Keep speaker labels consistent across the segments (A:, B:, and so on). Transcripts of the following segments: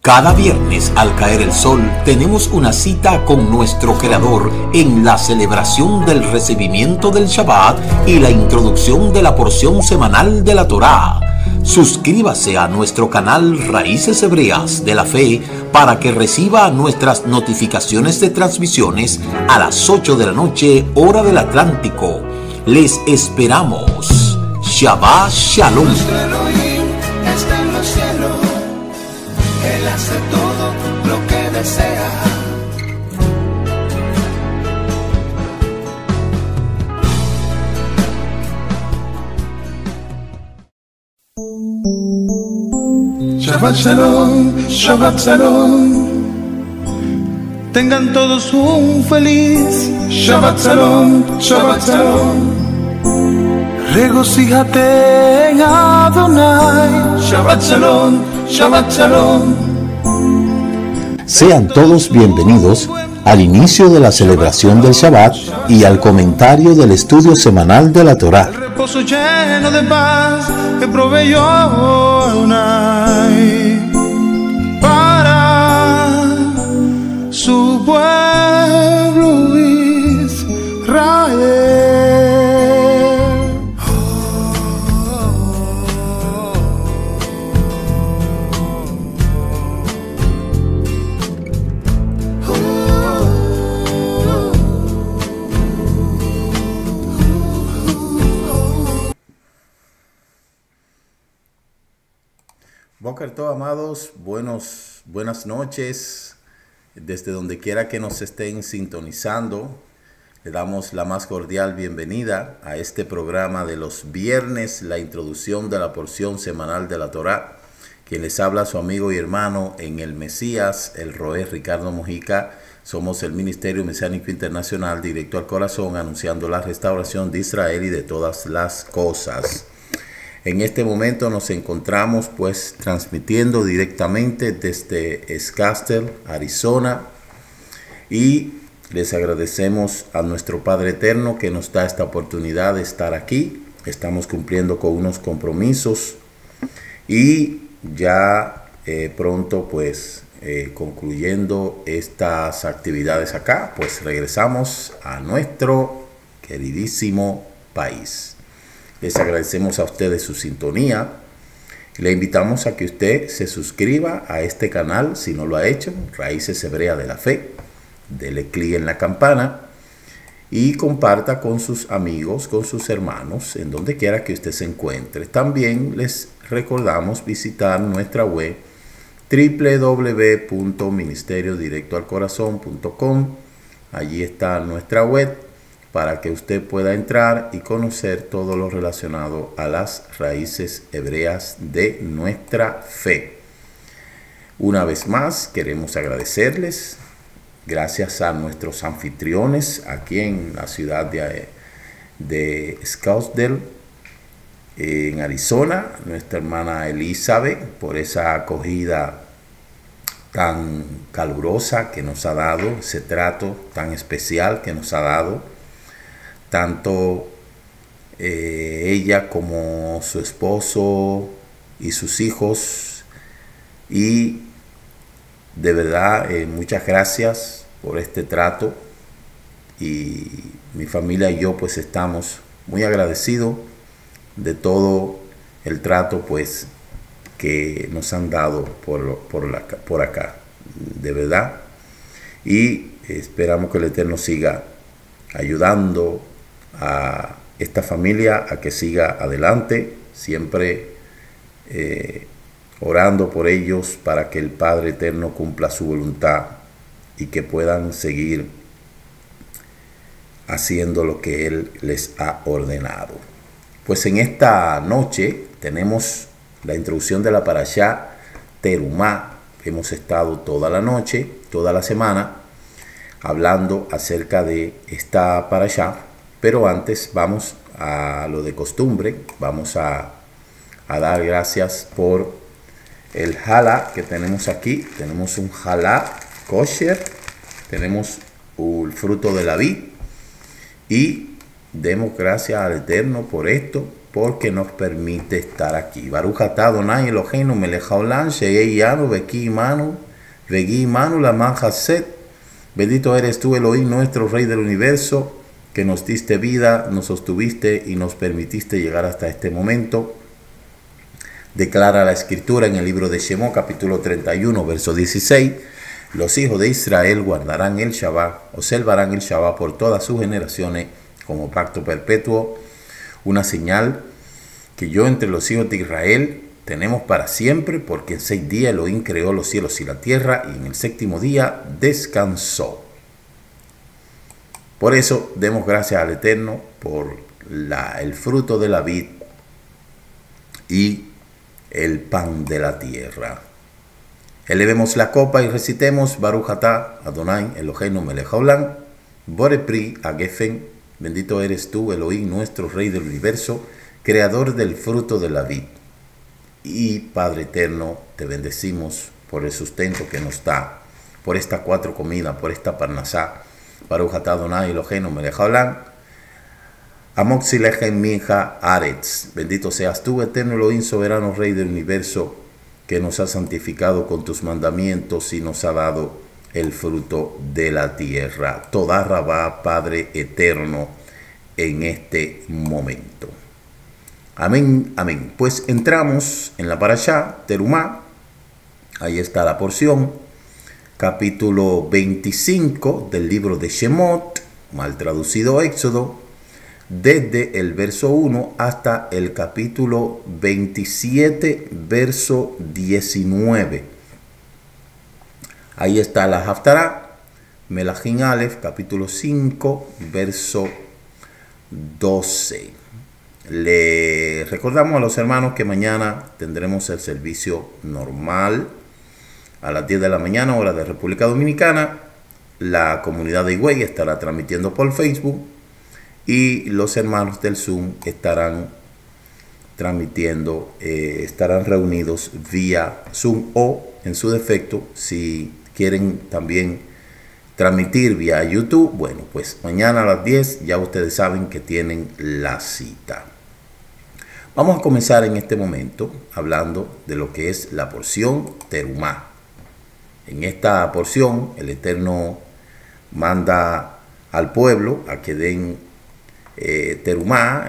A: Cada viernes al caer el sol tenemos una cita con nuestro Creador en la celebración del recibimiento del Shabbat y la introducción de la porción semanal de la Torá. Suscríbase a nuestro canal Raíces Hebreas de la Fe para que reciba nuestras notificaciones de transmisiones a las 8 de la noche, hora del Atlántico. Les esperamos. Shabbat Shalom.
B: Está en los cielos, Él hace todo lo que desea. Shabbat Shalom, Shabbat Shalom. Tengan todos un feliz Shabbat Shalom, Shabbat Shalom. Regocíjate en Adonai. Shabbat Shalom, Shabbat Shalom.
A: Sean todos bienvenidos al inicio de la celebración del Shabbat y al comentario del estudio semanal de la Torá.
B: El reposo lleno de paz que proveyó Adonai para su pueblo Israel.
C: Boker Tov, amados, buenas noches, desde donde quiera que nos estén sintonizando. Le damos la más cordial bienvenida a este programa de los viernes, la introducción de la porción semanal de la Torá. Quien les habla, su amigo y hermano en el Mesías, el Roé Ricardo Mojica. Somos el Ministerio Mesiánico Internacional, directo al corazón, anunciando la restauración de Israel y de todas las cosas. En este momento nos encontramos pues transmitiendo directamente desde Scottsdale, Arizona, y les agradecemos a nuestro Padre Eterno que nos da esta oportunidad de estar aquí. Estamos cumpliendo con unos compromisos y ya pronto pues concluyendo estas actividades acá, pues regresamos a nuestro queridísimo país. Les agradecemos a ustedes su sintonía. Le invitamos a que usted se suscriba a este canal si no lo ha hecho, Raíces Hebreas de la Fe. Dele clic en la campana y comparta con sus amigos, con sus hermanos, en donde quiera que usted se encuentre. También les recordamos visitar nuestra web www.ministeriodirectoalcorazon.com. Allí está nuestra web, para que usted pueda entrar y conocer todo lo relacionado a las raíces hebreas de nuestra fe. Una vez más, queremos agradecerles, gracias a nuestros anfitriones aquí en la ciudad de Scottsdale, en Arizona, nuestra hermana Elizabeth, por esa acogida tan calurosa que nos ha dado, ese trato tan especial que nos ha dado. Tanto ella como su esposo y sus hijos, y de verdad muchas gracias por este trato, y mi familia y yo pues estamos muy agradecidos de todo el trato pues que nos han dado por acá, de verdad, y esperamos que el Eterno siga ayudando a esta familia a que siga adelante, siempre orando por ellos para que el Padre Eterno cumpla su voluntad y que puedan seguir haciendo lo que Él les ha ordenado. Pues en esta noche tenemos la introducción de la parashá Terumá. Hemos estado toda la noche, toda la semana, hablando acerca de esta parashá. Pero antes vamos a lo de costumbre, vamos a dar gracias por el jalá que tenemos aquí. Tenemos un jalá kosher, tenemos el fruto de la vid, y demos gracias al Eterno por esto, porque nos permite estar aquí. Baruch atah Adonai Eloheinu melech haolam she'ei yanu veki imanu vegi imanu laman haset. Bendito eres tú, Elohim, nuestro Rey del universo, que nos diste vida, nos sostuviste y nos permitiste llegar hasta este momento. Declara la Escritura en el libro de Shemot, capítulo 31, verso 16. Los hijos de Israel guardarán el Shabbat, observarán el Shabbat por todas sus generaciones como pacto perpetuo, una señal que yo entre los hijos de Israel tenemos para siempre, porque en 6 días Elohim creó los cielos y la tierra, y en el 7º día descansó. Por eso demos gracias al Eterno por el fruto de la vid y el pan de la tierra. Elevemos la copa y recitemos Baruch atah Adonai Eloheinu melech haolam borei pri hagefen. Bendito eres tú, Elohim, nuestro Rey del universo, creador del fruto de la vid. Y Padre eterno, te bendecimos por el sustento que nos da, por estas 4 comidas, por esta parnasá. Baruch atah Adonai Eloheinu melech haolam Amotzi lechem mincha aretz. Bendito seas tú, eterno Elohim, soberano Rey del universo, que nos ha santificado con tus mandamientos y nos ha dado el fruto de la tierra. Toda Rabá, Padre eterno, en este momento. Amén, amén. Pues entramos en la parashá Terumá. Ahí está la porción. Capítulo 25 del libro de Shemot, mal traducido Éxodo, desde el verso 1 hasta el capítulo 27, verso 19. Ahí está la Haftará, Melahim Aleph, capítulo 5, verso 12. Le recordamos a los hermanos que mañana tendremos el servicio normal a las 10 de la mañana, hora de República Dominicana. La comunidad de Higüey estará transmitiendo por Facebook y los hermanos del Zoom estarán transmitiendo, estarán reunidos vía Zoom, o en su defecto, si quieren también transmitir vía YouTube, bueno, pues mañana a las 10 ya ustedes saben que tienen la cita. Vamos a comenzar en este momento hablando de lo que es la porción Terumá. En esta porción el Eterno manda al pueblo a que den Terumá.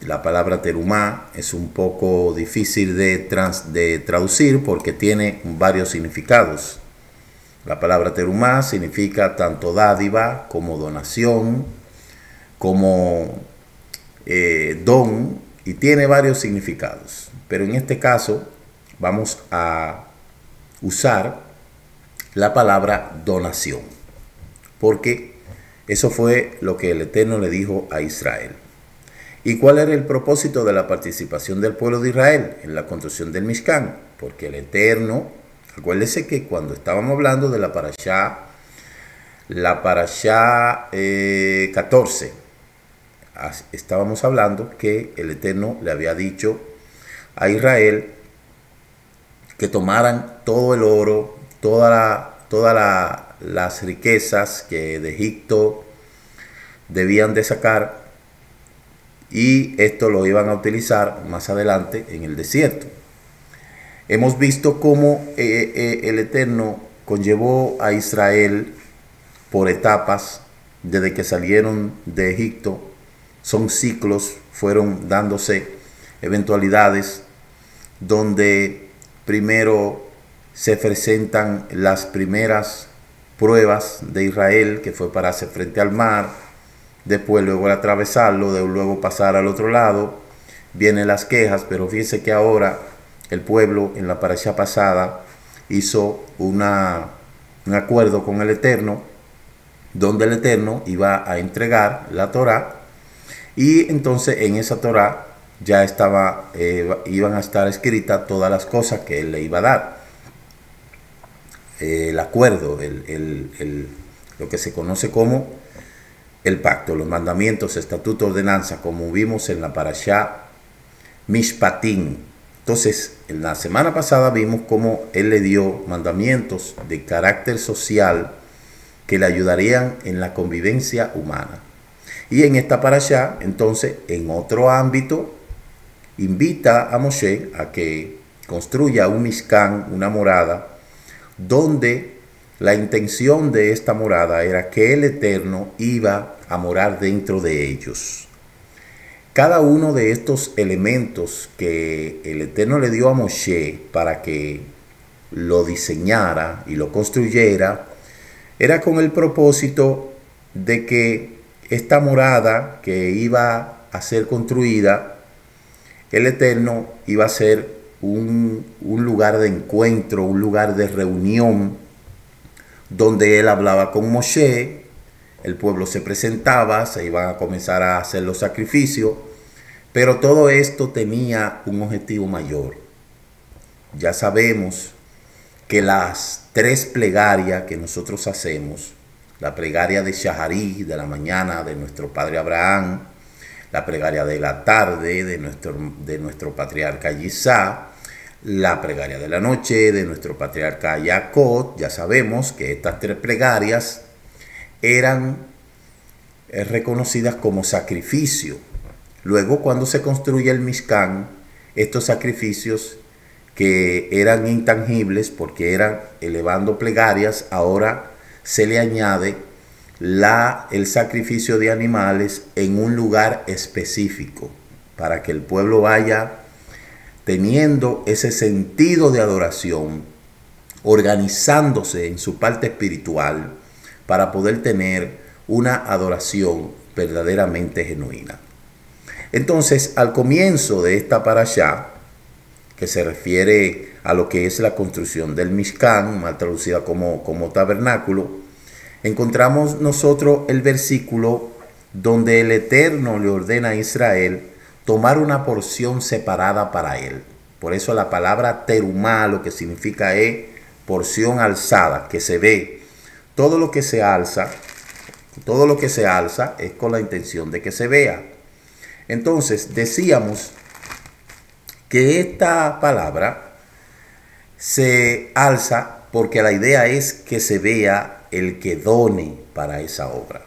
C: La palabra Terumá es un poco difícil de traducir porque tiene varios significados. La palabra Terumá significa tanto dádiva como donación, como don, y tiene varios significados. Pero en este caso vamos a usar la palabra donación, porque eso fue lo que el Eterno le dijo a Israel. ¿Y cuál era el propósito de la participación del pueblo de Israel en la construcción del Mishkan? Porque el Eterno, acuérdese que cuando estábamos hablando de la parashá 14, estábamos hablando que el Eterno le había dicho a Israel que tomaran todo el oro, todas las riquezas que de Egipto debían de sacar, y esto lo iban a utilizar más adelante en el desierto. Hemos visto cómo el Eterno conllevó a Israel por etapas desde que salieron de Egipto. Son ciclos, fueron dándose eventualidades donde primero se presentan las primeras pruebas de Israel, que fue pararse frente al mar, después luego de atravesarlo, luego pasar al otro lado, vienen las quejas. Pero fíjense que ahora el pueblo en la parashá pasada hizo un acuerdo con el Eterno, donde el Eterno iba a entregar la Torá, y entonces en esa Torá ya iban a estar escritas todas las cosas que él le iba a dar. El acuerdo, lo que se conoce como el pacto, los mandamientos, estatutos, ordenanza, como vimos en la parashá Mishpatim. Entonces, en la semana pasada vimos cómo él le dio mandamientos de carácter social que le ayudarían en la convivencia humana. Y en esta parashá, entonces, en otro ámbito, invita a Moshe a que construya un Mishkan, una morada, donde la intención de esta morada era que el Eterno iba a morar dentro de ellos. Cada uno de estos elementos que el Eterno le dio a Moshe para que lo diseñara y lo construyera, era con el propósito de que esta morada que iba a ser construida, el Eterno iba a ser un lugar de encuentro, un lugar de reunión, donde él hablaba con Moshe, el pueblo se presentaba, se iban a comenzar a hacer los sacrificios, pero todo esto tenía un objetivo mayor. Ya sabemos que las 3 plegarias que nosotros hacemos, la plegaria de Shaharí, de la mañana, de nuestro padre Abraham, la plegaria de la tarde, de nuestro patriarca Yisá, la plegaria de la noche, de nuestro patriarca Jacob, ya sabemos que estas 3 plegarias eran reconocidas como sacrificio. Luego, cuando se construye el Mishkan, estos sacrificios que eran intangibles porque eran elevando plegarias, ahora se le añade el sacrificio de animales en un lugar específico para que el pueblo vaya teniendo ese sentido de adoración, organizándose en su parte espiritual para poder tener una adoración verdaderamente genuina. Entonces, al comienzo de esta parashá, que se refiere a lo que es la construcción del Mishkan, mal traducida como tabernáculo, encontramos nosotros el versículo donde el Eterno le ordena a Israel tomar una porción separada para él. Por eso la palabra terumá lo que significa es porción alzada, que se ve. Todo lo que se alza es con la intención de que se vea. Entonces decíamos que esta palabra se alza porque la idea es que se vea el que done para esa obra.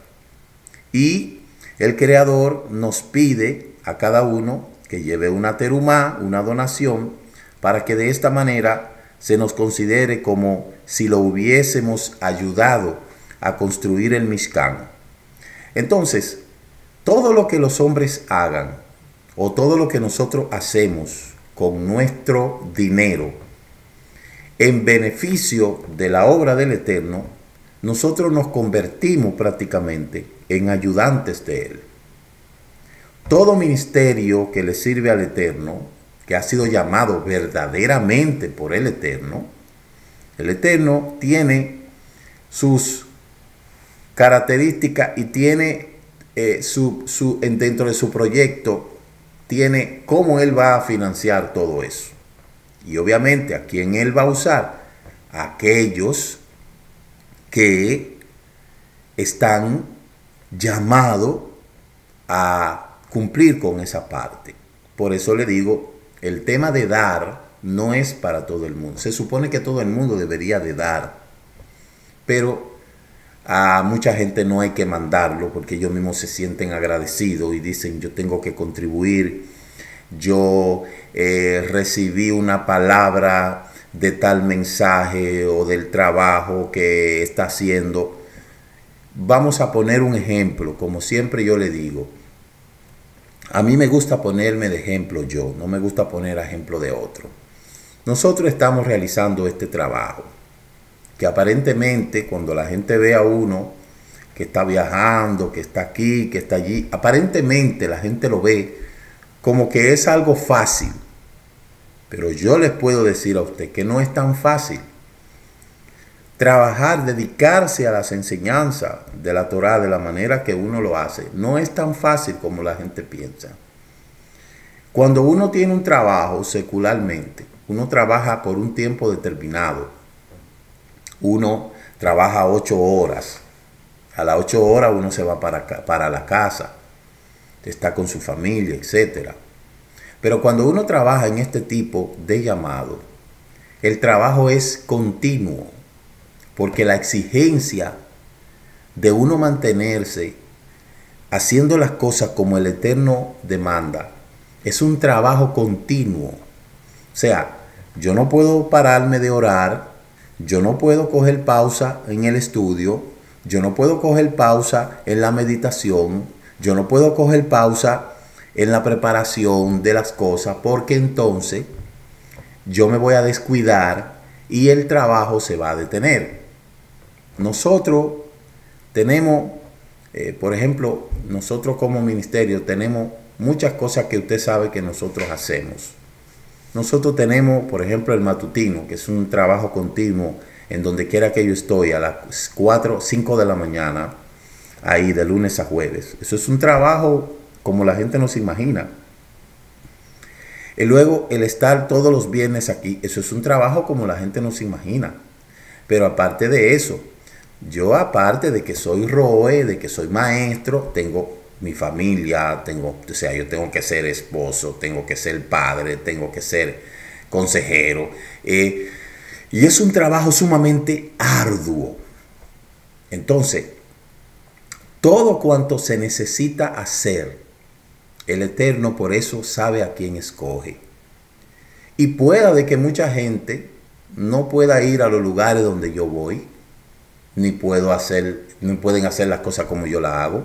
C: Y el Creador nos pide a cada uno que lleve una terumá, una donación, para que de esta manera se nos considere como si lo hubiésemos ayudado a construir el Mishkan. Entonces, todo lo que los hombres hagan o todo lo que nosotros hacemos con nuestro dinero en beneficio de la obra del Eterno, nosotros nos convertimos prácticamente en ayudantes de Él. Todo ministerio que le sirve al Eterno, que ha sido llamado verdaderamente por el Eterno tiene sus características y tiene dentro de su proyecto, tiene cómo Él va a financiar todo eso. Y obviamente a quién Él va a usar, a aquellos que están llamados a cumplir con esa parte. Por eso le digo, el tema de dar no es para todo el mundo. Se supone que todo el mundo debería de dar, pero a mucha gente no hay que mandarlo porque ellos mismos se sienten agradecidos y dicen: yo tengo que contribuir, yo recibí una palabra de tal mensaje o del trabajo que está haciendo. Vamos a poner un ejemplo, como siempre yo le digo. A mí me gusta ponerme de ejemplo yo, no me gusta poner ejemplo de otro. Nosotros estamos realizando este trabajo, que aparentemente cuando la gente ve a uno que está viajando, que está aquí, que está allí, aparentemente la gente lo ve como que es algo fácil. Pero yo les puedo decir a usted que no es tan fácil. Trabajar, dedicarse a las enseñanzas de la Torá de la manera que uno lo hace, no es tan fácil como la gente piensa. Cuando uno tiene un trabajo secularmente, uno trabaja por un tiempo determinado. Uno trabaja 8 horas. A las 8 horas uno se va para la casa, está con su familia, etc. Pero cuando uno trabaja en este tipo de llamado, el trabajo es continuo. Porque la exigencia de uno mantenerse haciendo las cosas como el Eterno demanda Es un trabajo continuo. O sea, yo no puedo pararme de orar, yo no puedo coger pausa en el estudio, yo no puedo coger pausa en la meditación, yo no puedo coger pausa en la preparación de las cosas, porque entonces yo me voy a descuidar y el trabajo se va a detener. Nosotros tenemos, por ejemplo, nosotros como ministerio tenemos muchas cosas que usted sabe que nosotros hacemos. Nosotros tenemos, por ejemplo, el matutino, que es un trabajo continuo en donde quiera que yo estoy, a las 4, 5 de la mañana, ahí de lunes a jueves. Eso es un trabajo como la gente no se imagina. Y luego el estar todos los viernes aquí, eso es un trabajo como la gente no se imagina. Pero aparte de eso, yo aparte de que soy ROE, de que soy maestro, tengo mi familia, yo tengo que ser esposo, tengo que ser padre, tengo que ser consejero. Y es un trabajo sumamente arduo. Entonces, todo cuanto se necesita hacer, el Eterno por eso sabe a quién escoge. Y pueda de que mucha gente no pueda ir a los lugares donde yo voy, ni pueden hacer las cosas como yo las hago,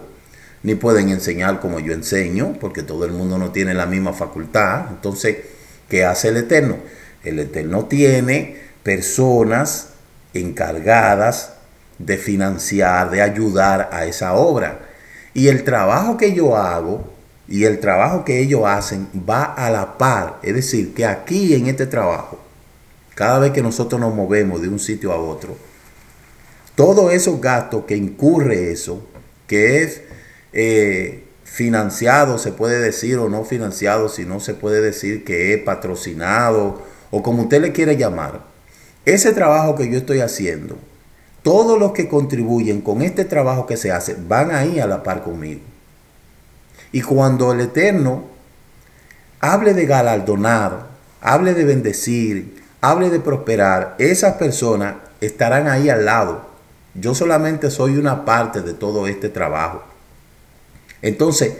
C: ni pueden enseñar como yo enseño, porque todo el mundo no tiene la misma facultad. Entonces, ¿qué hace el Eterno? El Eterno tiene personas encargadas de financiar, de ayudar a esa obra. Y el trabajo que yo hago y el trabajo que ellos hacen va a la par. Es decir, que aquí en este trabajo, cada vez que nosotros nos movemos de un sitio a otro, todos esos gastos que incurre eso, que es financiado, se puede decir, o no financiado, si no se puede decir que es patrocinado, o como usted le quiere llamar, ese trabajo que yo estoy haciendo, todos los que contribuyen con este trabajo que se hace, van ahí a la par conmigo. Y cuando el Eterno hable de galardonar, hable de bendecir, hable de prosperar, esas personas estarán ahí al lado. Yo solamente soy una parte de todo este trabajo. Entonces,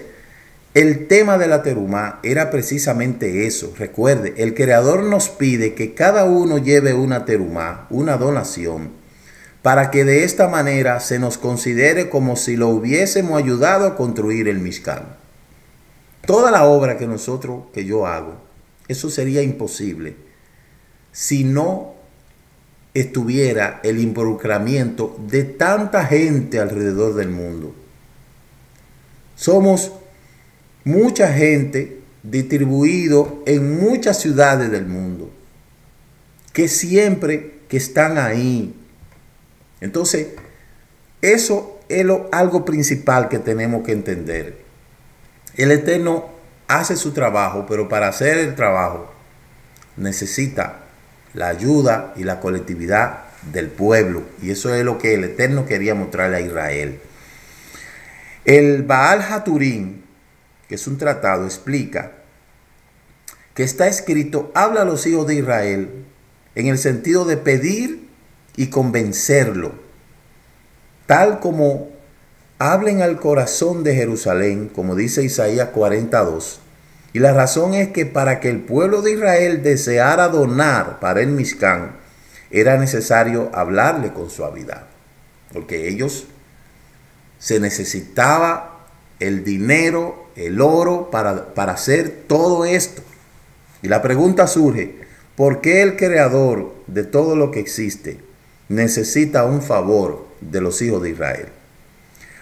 C: el tema de la terumá era precisamente eso. Recuerde, el Creador nos pide que cada uno lleve una terumá, una donación, para que de esta manera se nos considere como si lo hubiésemos ayudado a construir el Mishkan. Toda la obra que yo hago, eso sería imposible si no estuviera el involucramiento de tanta gente alrededor del mundo. Somos mucha gente distribuido en muchas ciudades del mundo que siempre que están ahí. Entonces, eso es algo principal que tenemos que entender. El Eterno hace su trabajo, pero para hacer el trabajo necesita la ayuda y la colectividad del pueblo. Y eso es lo que el Eterno quería mostrarle a Israel. El Baal Haturim, que es un tratado, explica que está escrito, habla a los hijos de Israel en el sentido de pedir y convencerlo, tal como hablen al corazón de Jerusalén, como dice Isaías 42. Y la razón es que para que el pueblo de Israel deseara donar para el Mishkan, era necesario hablarle con suavidad, porque ellos se necesitaba el dinero, el oro para hacer todo esto. Y la pregunta surge, ¿por qué el creador de todo lo que existe necesita un favor de los hijos de Israel?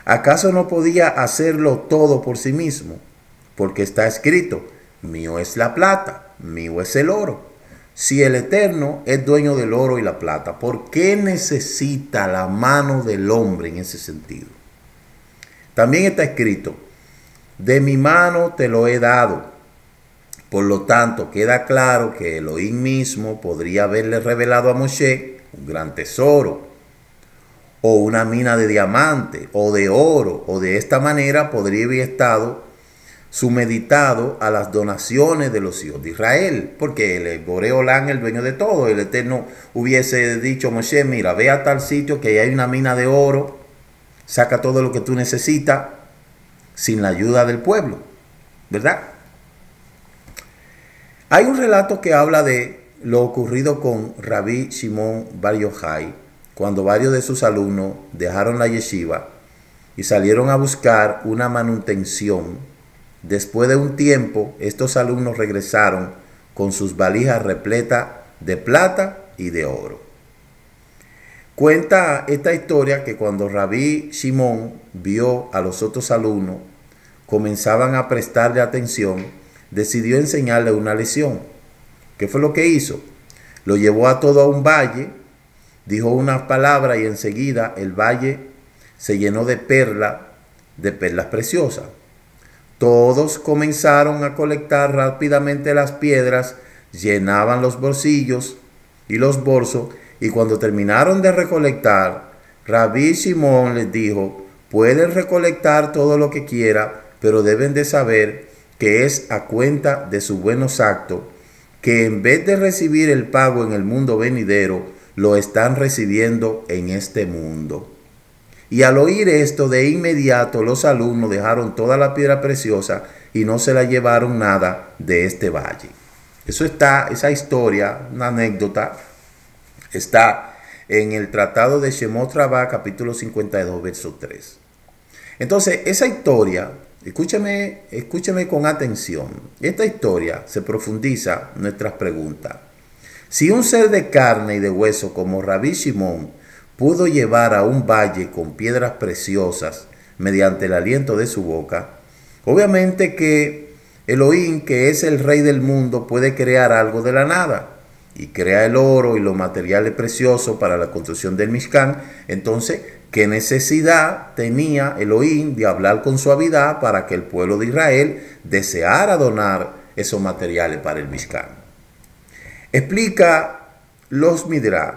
C: ¿Acaso no podía hacerlo todo por sí mismo? Porque está escrito, mío es la plata, mío es el oro. Si el Eterno es dueño del oro y la plata, ¿por qué necesita la mano del hombre en ese sentido? También está escrito, de mi mano te lo he dado. Por lo tanto, queda claro que Elohim mismo podría haberle revelado a Moshe un gran tesoro, o una mina de diamante, o de oro, o de esta manera podría haber estado sumeditado a las donaciones de los hijos de Israel, porque el Boreolán, el dueño de todo, el Eterno hubiese dicho a Moshe, mira, ve a tal sitio que hay una mina de oro, saca todo lo que tú necesitas sin la ayuda del pueblo, ¿verdad? Hay un relato que habla de lo ocurrido con Rabbi Shimon Bar Yochai, cuando varios de sus alumnos dejaron la yeshiva y salieron a buscar una manutención. Después de un tiempo, estos alumnos regresaron con sus valijas repletas de plata y de oro. Cuenta esta historia que cuando Rabbi Shimon vio a los otros alumnos comenzaban a prestarle atención, decidió enseñarle una lección. ¿Qué fue lo que hizo? Lo llevó a todo a un valle, dijo unas palabras y enseguida el valle se llenó de perlas preciosas. Todos comenzaron a colectar rápidamente las piedras, llenaban los bolsillos y los bolsos, y cuando terminaron de recolectar, Rabbi Shimon les dijo: pueden recolectar todo lo que quieran, pero deben de saber que es a cuenta de sus buenos actos, que en vez de recibir el pago en el mundo venidero, lo están recibiendo en este mundo. Y al oír esto, de inmediato los alumnos dejaron toda la piedra preciosa y no se la llevaron nada de este valle. Esa historia, una anécdota, está en el tratado de Shemot Rabbah, capítulo 52, verso 3. Entonces, esa historia, escúcheme con atención. Esta historia se profundiza en nuestras preguntas. Si un ser de carne y de hueso como Rabbi Shimon pudo llevar a un valle con piedras preciosas mediante el aliento de su boca, obviamente que Elohim, que es el rey del mundo, puede crear algo de la nada y crea el oro y los materiales preciosos para la construcción del Mishkan. Entonces, ¿qué necesidad tenía Elohim de hablar con suavidad para que el pueblo de Israel deseara donar esos materiales para el Mishkan? Explica los Midrash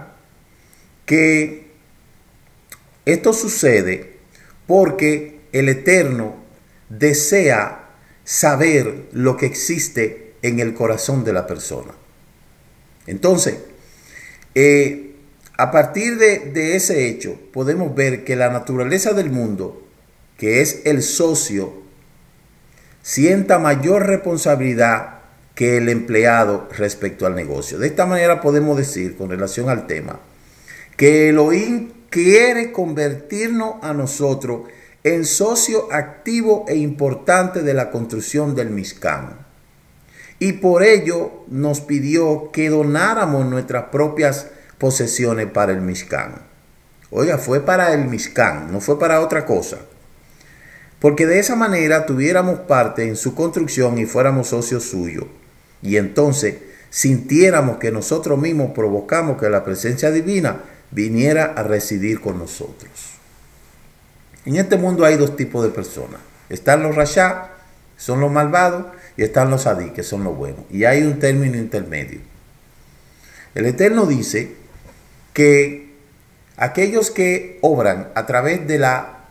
C: que esto sucede porque el Eterno desea saber lo que existe en el corazón de la persona. Entonces, a partir de ese hecho, podemos ver que la naturaleza del mundo, que es el socio, sienta mayor responsabilidad que el empleado respecto al negocio. De esta manera podemos decir, con relación al tema, que Elohim quiere convertirnos a nosotros en socio activo e importante de la construcción del Mishkan. Y por ello nos pidió que donáramos nuestras propias posesiones para el Mishkan. Oiga, fue para el Mishkan, no fue para otra cosa. Porque de esa manera tuviéramos parte en su construcción y fuéramos socios suyos. Y entonces sintiéramos que nosotros mismos provocamos que la presencia divina viniera a residir con nosotros. En este mundo hay dos tipos de personas. Están los Rasha, son los malvados, y están los Adí, que son los buenos. Y hay un término intermedio. El Eterno dice que aquellos que obran a través de la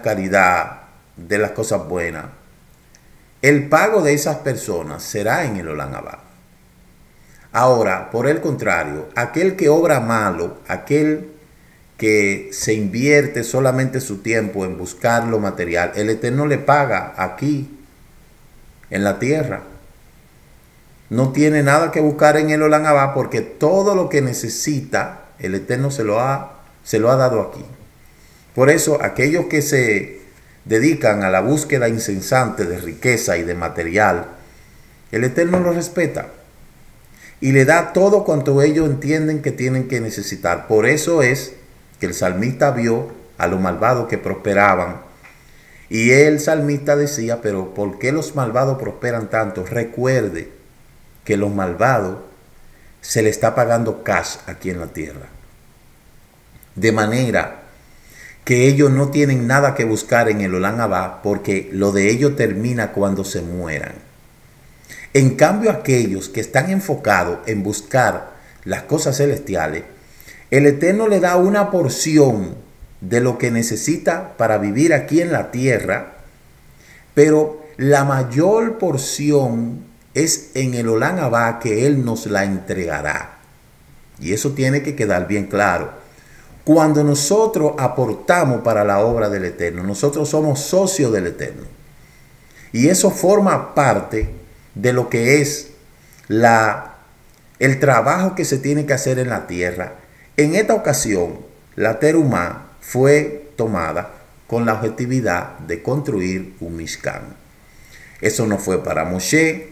C: caridad, de las cosas buenas, el pago de esas personas será en el Olam Abba. Ahora, por el contrario, aquel que obra malo, aquel que se invierte solamente su tiempo en buscar lo material, el Eterno le paga aquí, en la tierra. No tiene nada que buscar en el Olam Abba, porque todo lo que necesita, el Eterno se lo ha dado aquí. Por eso, aquellos que se dedican a la búsqueda incesante de riqueza y de material, el Eterno los respeta y le da todo cuanto ellos entienden que tienen que necesitar. Por eso es que el salmista vio a los malvados que prosperaban, y el salmista decía: pero ¿por qué los malvados prosperan tanto? Recuerde que los malvados se le está pagando cash aquí en la tierra, de manera que ellos no tienen nada que buscar en el Olam Abba, porque lo de ellos termina cuando se mueran. En cambio, aquellos que están enfocados en buscar las cosas celestiales, el Eterno le da una porción de lo que necesita para vivir aquí en la tierra, pero la mayor porción es en el Olam Abba, que Él nos la entregará. Y eso tiene que quedar bien claro. Cuando nosotros aportamos para la obra del Eterno, nosotros somos socios del Eterno. Y eso forma parte de lo que es el trabajo que se tiene que hacer en la tierra. En esta ocasión, la terumá fue tomada con la objetividad de construir un Mishkan. Eso no fue para Moshe,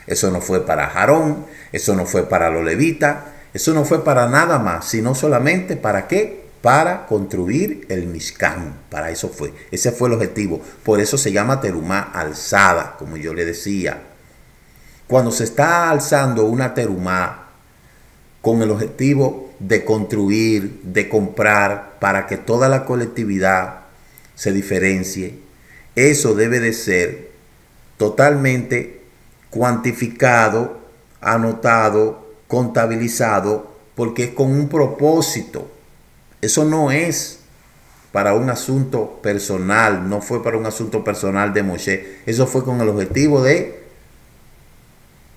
C: eso no fue para Aarón, eso no fue para los levitas, eso no fue para nada más, sino solamente ¿para qué? Para construir el Mishkan. Para eso fue. Ese fue el objetivo. Por eso se llama terumá alzada, como yo le decía. Cuando se está alzando una terumá con el objetivo de construir, de comprar, para que toda la colectividad se diferencie, eso debe de ser totalmente cuantificado, anotado, contabilizado, porque es con un propósito. Eso no es para un asunto personal, no fue para un asunto personal de Moshe. Eso fue con el objetivo de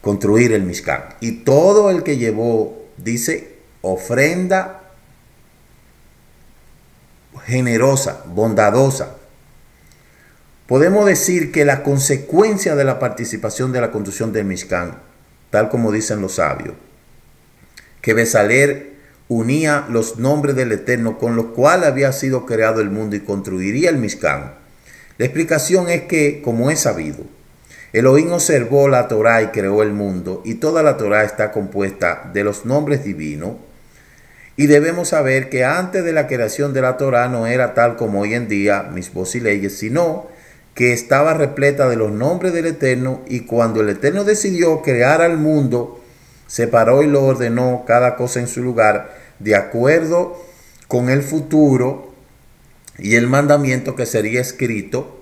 C: construir el Mishkan. Y todo el que llevó, dice, ofrenda generosa, bondadosa. Podemos decir que la consecuencia de la participación de la construcción del Mishkan, tal como dicen los sabios, que Besaleel unía los nombres del Eterno con los cuales había sido creado el mundo y construiría el Mishkan. La explicación es que, como es sabido, Elohim observó la Torá y creó el mundo, y toda la Torá está compuesta de los nombres divinos, y debemos saber que antes de la creación de la Torá no era tal como hoy en día, mismos y leyes, sino que estaba repleta de los nombres del Eterno, y cuando el Eterno decidió crear al mundo, separó y lo ordenó cada cosa en su lugar, de acuerdo con el futuro y el mandamiento que sería escrito,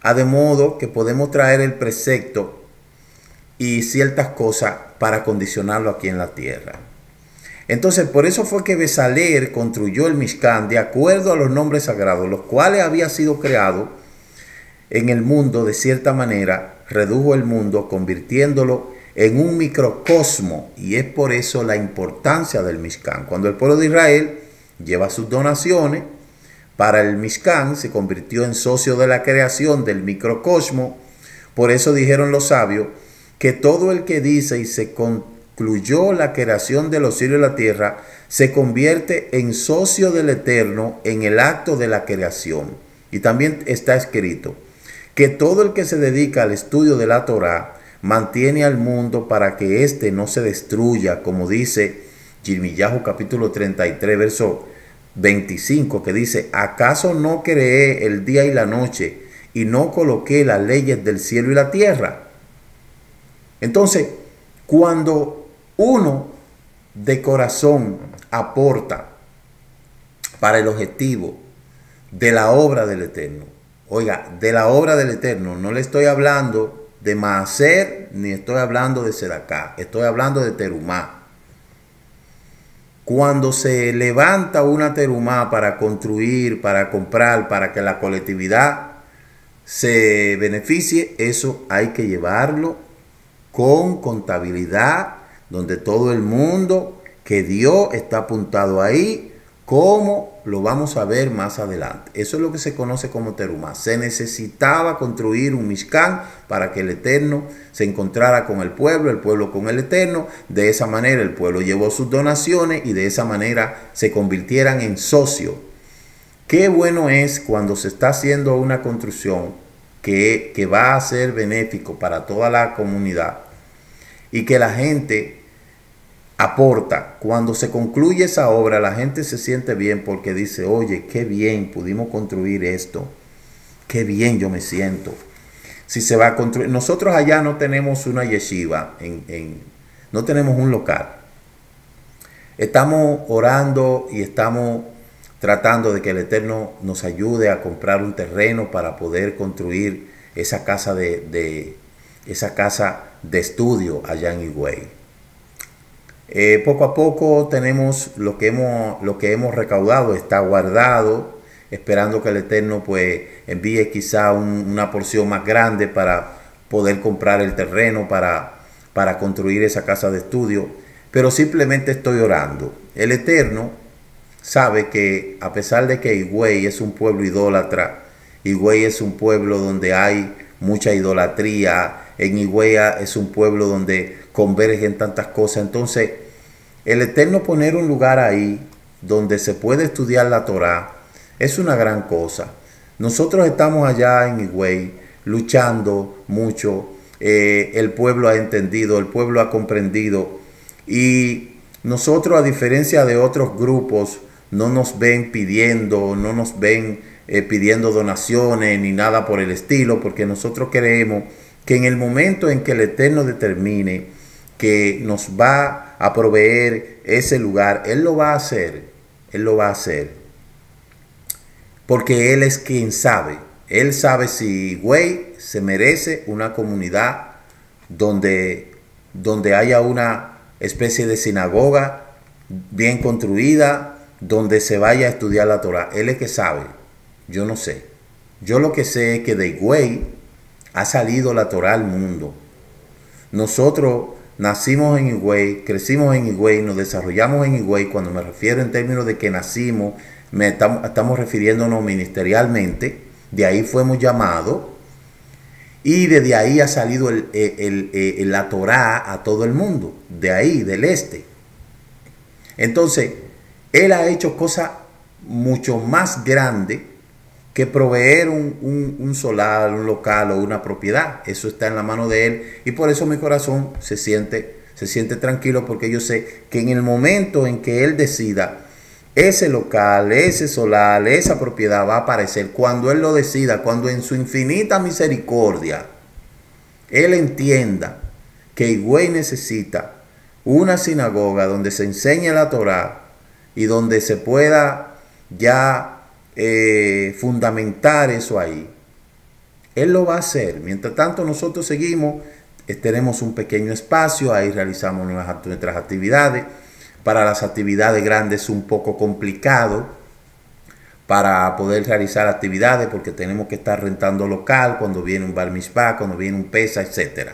C: a de modo que podemos traer el precepto y ciertas cosas para condicionarlo aquí en la tierra. Entonces, por eso fue que Besaleel construyó el Mishkan de acuerdo a los nombres sagrados, los cuales había sido creado en el mundo de cierta manera, redujo el mundo convirtiéndolo en un microcosmo, y es por eso la importancia del Mishkan. Cuando el pueblo de Israel lleva sus donaciones para el Mishkan, se convirtió en socio de la creación del microcosmo. Por eso dijeron los sabios que todo el que dice y se concluyó la creación de los cielos y la tierra, se convierte en socio del Eterno en el acto de la creación. Y también está escrito que todo el que se dedica al estudio de la Torá mantiene al mundo para que éste no se destruya, como dice Yirmiyahu capítulo 33, verso 25, que dice: ¿acaso no creé el día y la noche y no coloqué las leyes del cielo y la tierra? Entonces, cuando uno de corazón aporta para el objetivo de la obra del Eterno, oiga, de la obra del Eterno, no le estoy hablando de Maaser, ni estoy hablando de Sedaká, estoy hablando de terumá. Cuando se levanta una terumá para construir, para comprar, para que la colectividad se beneficie, eso hay que llevarlo con contabilidad, donde todo el mundo que dio está apuntado ahí, como lo vamos a ver más adelante. Eso es lo que se conoce como terumá. Se necesitaba construir un Mishkan para que el Eterno se encontrara con el pueblo con el Eterno. De esa manera el pueblo llevó sus donaciones y de esa manera se convirtieran en socios. Qué bueno es cuando se está haciendo una construcción que va a ser benéfico para toda la comunidad y que la gente aporta. Cuando se concluye esa obra, la gente se siente bien porque dice: oye, qué bien pudimos construir esto, qué bien yo me siento. Si se va a construir, nosotros allá no tenemos una yeshiva, no tenemos un local. Estamos orando y estamos tratando de que el Eterno nos ayude a comprar un terreno para poder construir esa casa de estudio allá en Higüey. Poco a poco tenemos lo que hemos recaudado, está guardado, esperando que el Eterno pues envíe quizá una porción más grande para poder comprar el terreno para construir esa casa de estudio. Pero simplemente estoy orando. El Eterno sabe que a pesar de que Higüey es un pueblo idólatra, Higüey es un pueblo donde hay mucha idolatría. En Higüey es un pueblo donde convergen tantas cosas. Entonces, el Eterno poner un lugar ahí donde se puede estudiar la Torá es una gran cosa. Nosotros estamos allá en Higüey luchando mucho. El pueblo ha entendido, el pueblo ha comprendido, y nosotros, a diferencia de otros grupos, no nos ven pidiendo, no nos ven pidiendo donaciones ni nada por el estilo, porque nosotros creemos que en el momento en que el Eterno determine que nos va a proveer ese lugar, Él lo va a hacer. Él lo va a hacer. Porque Él es quien sabe. Él sabe si Higüey se merece una comunidad donde haya una especie de sinagoga bien construida, donde se vaya a estudiar la Torah. Él es que sabe. Yo no sé. Yo lo que sé es que de Higüey ha salido la Torah al mundo. Nosotros nacimos en Higüey, crecimos en Higüey, nos desarrollamos en Higüey. Cuando me refiero en términos de que nacimos, estamos refiriéndonos ministerialmente. De ahí fuimos llamados. Y desde ahí ha salido la Torá a todo el mundo. De ahí, del este. Entonces, Él ha hecho cosas mucho más grandes que proveer un solar, un local o una propiedad. Eso está en la mano de Él, y por eso mi corazón se siente tranquilo, porque yo sé que en el momento en que Él decida, ese local, ese solar, esa propiedad va a aparecer cuando Él lo decida, cuando en su infinita misericordia Él entienda que Higüey necesita una sinagoga donde se enseñe la Torá y donde se pueda ya fundamentar eso ahí. Él lo va a hacer. Mientras tanto, nosotros seguimos, tenemos un pequeño espacio, ahí realizamos nuestras actividades. Para las actividades grandes es un poco complicado para poder realizar actividades, porque tenemos que estar rentando local cuando viene un Bar Mitzvah, cuando viene un Pesa, etc.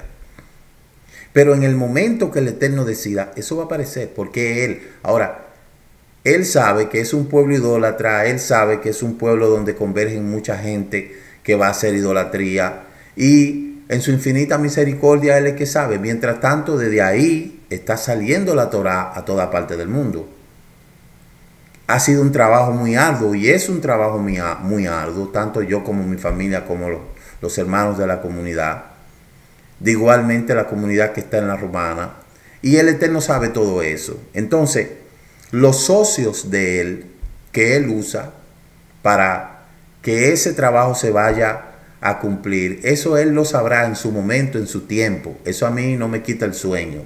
C: Pero en el momento que el Eterno decida, eso va a aparecer, porque Él sabe que es un pueblo idólatra, Él sabe que es un pueblo donde convergen mucha gente que va a hacer idolatría, y en su infinita misericordia Él es que sabe. Mientras tanto, desde ahí está saliendo la Torá a toda parte del mundo. Ha sido un trabajo muy arduo, y es un trabajo muy arduo, tanto yo como mi familia, como los hermanos de la comunidad, de igualmente la comunidad que está en la Romana, y el Eterno sabe todo eso. Entonces, los socios de Él, que Él usa para que ese trabajo se vaya a cumplir, eso Él lo sabrá en su momento, en su tiempo. Eso a mí no me quita el sueño.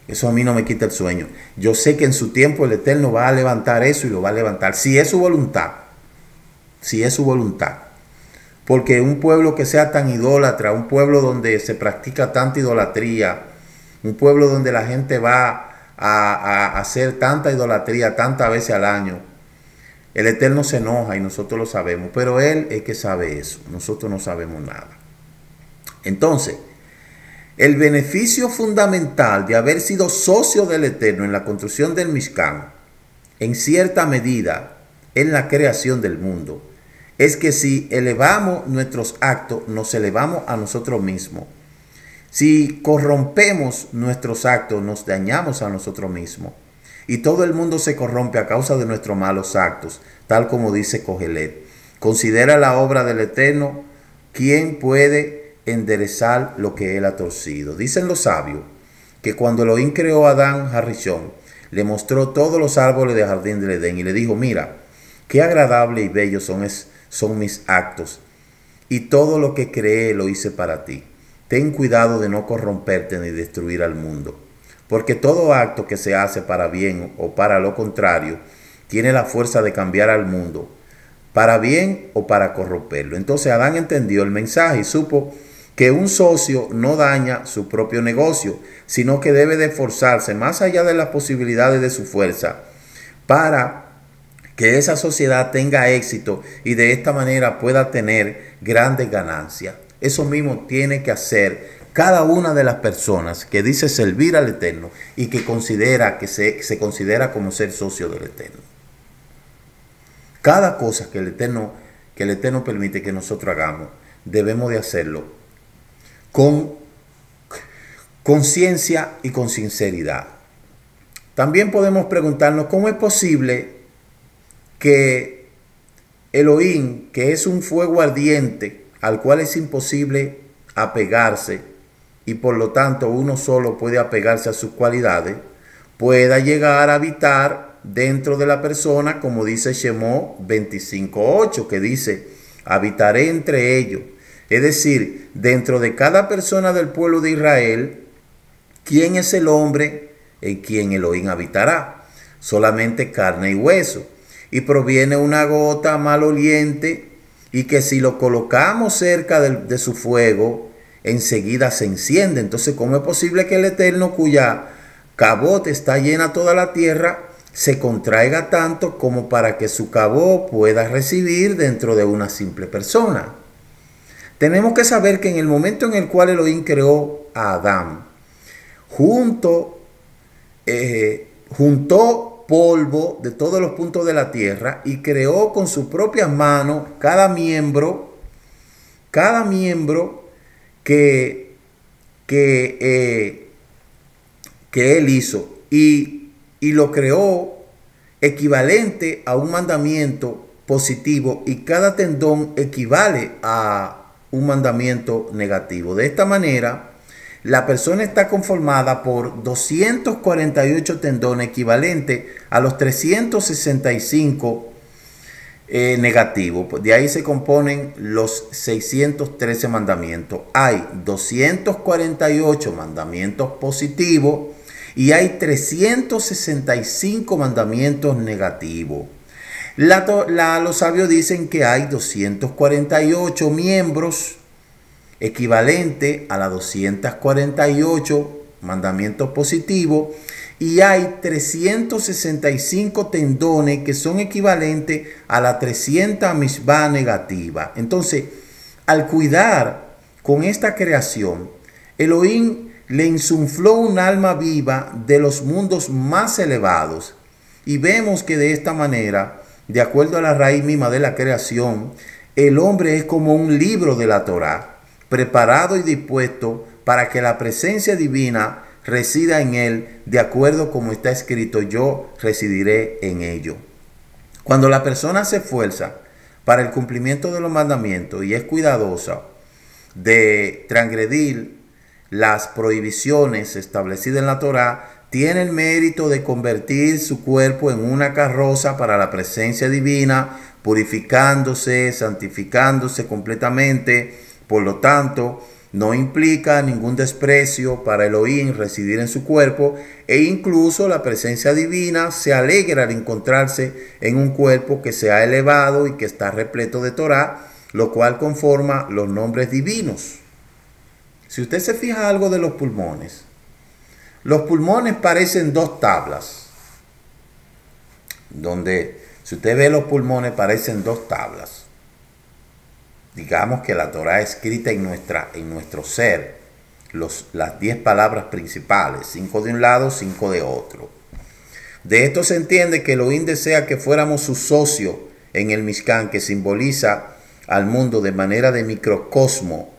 C: Eso a mí no me quita el sueño. Yo sé que en su tiempo el Eterno va a levantar eso, y lo va a levantar, si es su voluntad. Si es su voluntad. Porque un pueblo que sea tan idólatra, un pueblo donde se practica tanta idolatría, un pueblo donde la gente va a hacer tanta idolatría tantas veces al año, el Eterno se enoja, y nosotros lo sabemos. Pero Él es que sabe eso. Nosotros no sabemos nada. Entonces, el beneficio fundamental de haber sido socio del Eterno en la construcción del Mishkan, en cierta medida en la creación del mundo, es que si elevamos nuestros actos, nos elevamos a nosotros mismos. Si corrompemos nuestros actos, nos dañamos a nosotros mismos. Y todo el mundo se corrompe a causa de nuestros malos actos, tal como dice Cogelet. Considera la obra del Eterno, ¿quién puede enderezar lo que Él ha torcido? Dicen los sabios que cuando Elohim creó a Adán Harishon, le mostró todos los árboles del jardín del Edén y le dijo: mira, qué agradable y bello son mis actos, y todo lo que creé lo hice para ti. Ten cuidado de no corromperte ni destruir al mundo, porque todo acto que se hace para bien o para lo contrario tiene la fuerza de cambiar al mundo, para bien o para corromperlo. Entonces Adán entendió el mensaje y supo que un socio no daña su propio negocio, sino que debe de esforzarse más allá de las posibilidades de su fuerza para que esa sociedad tenga éxito y de esta manera pueda tener grandes ganancias. Eso mismo tiene que hacer cada una de las personas que dice servir al Eterno y que considera que se considera como ser socio del Eterno. Cada cosa que el Eterno permite que nosotros hagamos, debemos de hacerlo con conciencia y con sinceridad. También podemos preguntarnos cómo es posible que Elohim, que es un fuego ardiente al cual es imposible apegarse y por lo tanto uno solo puede apegarse a sus cualidades, pueda llegar a habitar dentro de la persona, como dice Shemot 25:8, que dice: habitaré entre ellos. Es decir, dentro de cada persona del pueblo de Israel, ¿quién es el hombre en quien Elohim habitará? Solamente carne y hueso. Y proviene una gota maloliente, y que si lo colocamos cerca de su fuego, enseguida se enciende. Entonces, ¿cómo es posible que el Eterno, cuya cabot está llena toda la tierra, se contraiga tanto como para que su cabot pueda recibir dentro de una simple persona? Tenemos que saber que en el momento en el cual Elohim creó a Adán, juntó polvo de todos los puntos de la tierra y creó con sus propias manos cada miembro que él hizo, y lo creó equivalente a un mandamiento positivo, y cada tendón equivale a un mandamiento negativo. De esta manera, la persona está conformada por 248 tendones equivalentes a los 365 negativos. De ahí se componen los 613 mandamientos. Hay 248 mandamientos positivos y hay 365 mandamientos negativos. Los sabios dicen que hay 248 miembros equivalente a las 248 mandamientos positivos, y hay 365 tendones que son equivalentes a las 300 mishvah negativa. Entonces, al cuidar con esta creación, Elohim le insufló un alma viva de los mundos más elevados, y vemos que de esta manera, de acuerdo a la raíz misma de la creación, el hombre es como un libro de la Torá, preparado y dispuesto para que la presencia divina resida en él, de acuerdo como está escrito: yo residiré en ello. Cuando la persona se esfuerza para el cumplimiento de los mandamientos y es cuidadosa de transgredir las prohibiciones establecidas en la Torá, tiene el mérito de convertir su cuerpo en una carroza para la presencia divina, purificándose, santificándose completamente. Por lo tanto, no implica ningún desprecio para Elohim residir en su cuerpo, e incluso la presencia divina se alegra al encontrarse en un cuerpo que se ha elevado y que está repleto de Torá, lo cual conforma los nombres divinos. Si usted se fija algo de los pulmones parecen dos tablas, donde si usted ve los pulmones parecen dos tablas. Digamos que la Torá escrita en nuestro ser, las 10 palabras principales, 5 de un lado, 5 de otro. De esto se entiende que Elohim desea que fuéramos su socio en el Mishkan, que simboliza al mundo de manera de microcosmo,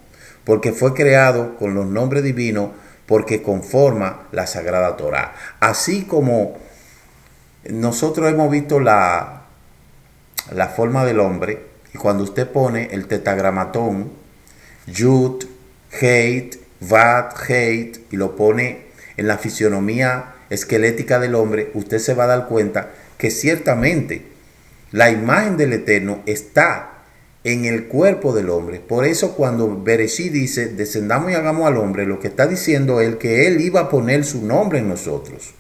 C: porque fue creado con los nombres divinos, porque conforma la Sagrada Torá. Así como nosotros hemos visto la forma del hombre, y cuando usted pone el tetragramatón, Yud, Heit, Vat, Heit, y lo pone en la fisionomía esquelética del hombre, usted se va a dar cuenta que ciertamente la imagen del Eterno está en el cuerpo del hombre. Por eso cuando Bereshit dice, descendamos y hagamos al hombre, lo que está diciendo él, que él iba a poner su nombre en nosotros.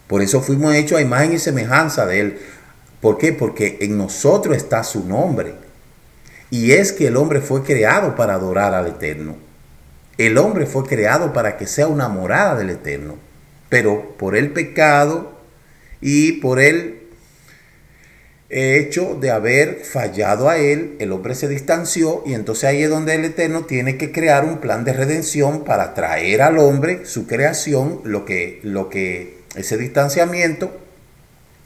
C: Por eso fuimos hechos a imagen y semejanza de él. ¿Por qué? Porque en nosotros está su nombre. Y es que el hombre fue creado para adorar al Eterno. El hombre fue creado para que sea una morada del Eterno. Pero por el pecado y por el hecho de haber fallado a él, el hombre se distanció, y entonces ahí es donde el Eterno tiene que crear un plan de redención para traer al hombre, su creación, lo que ese distanciamiento,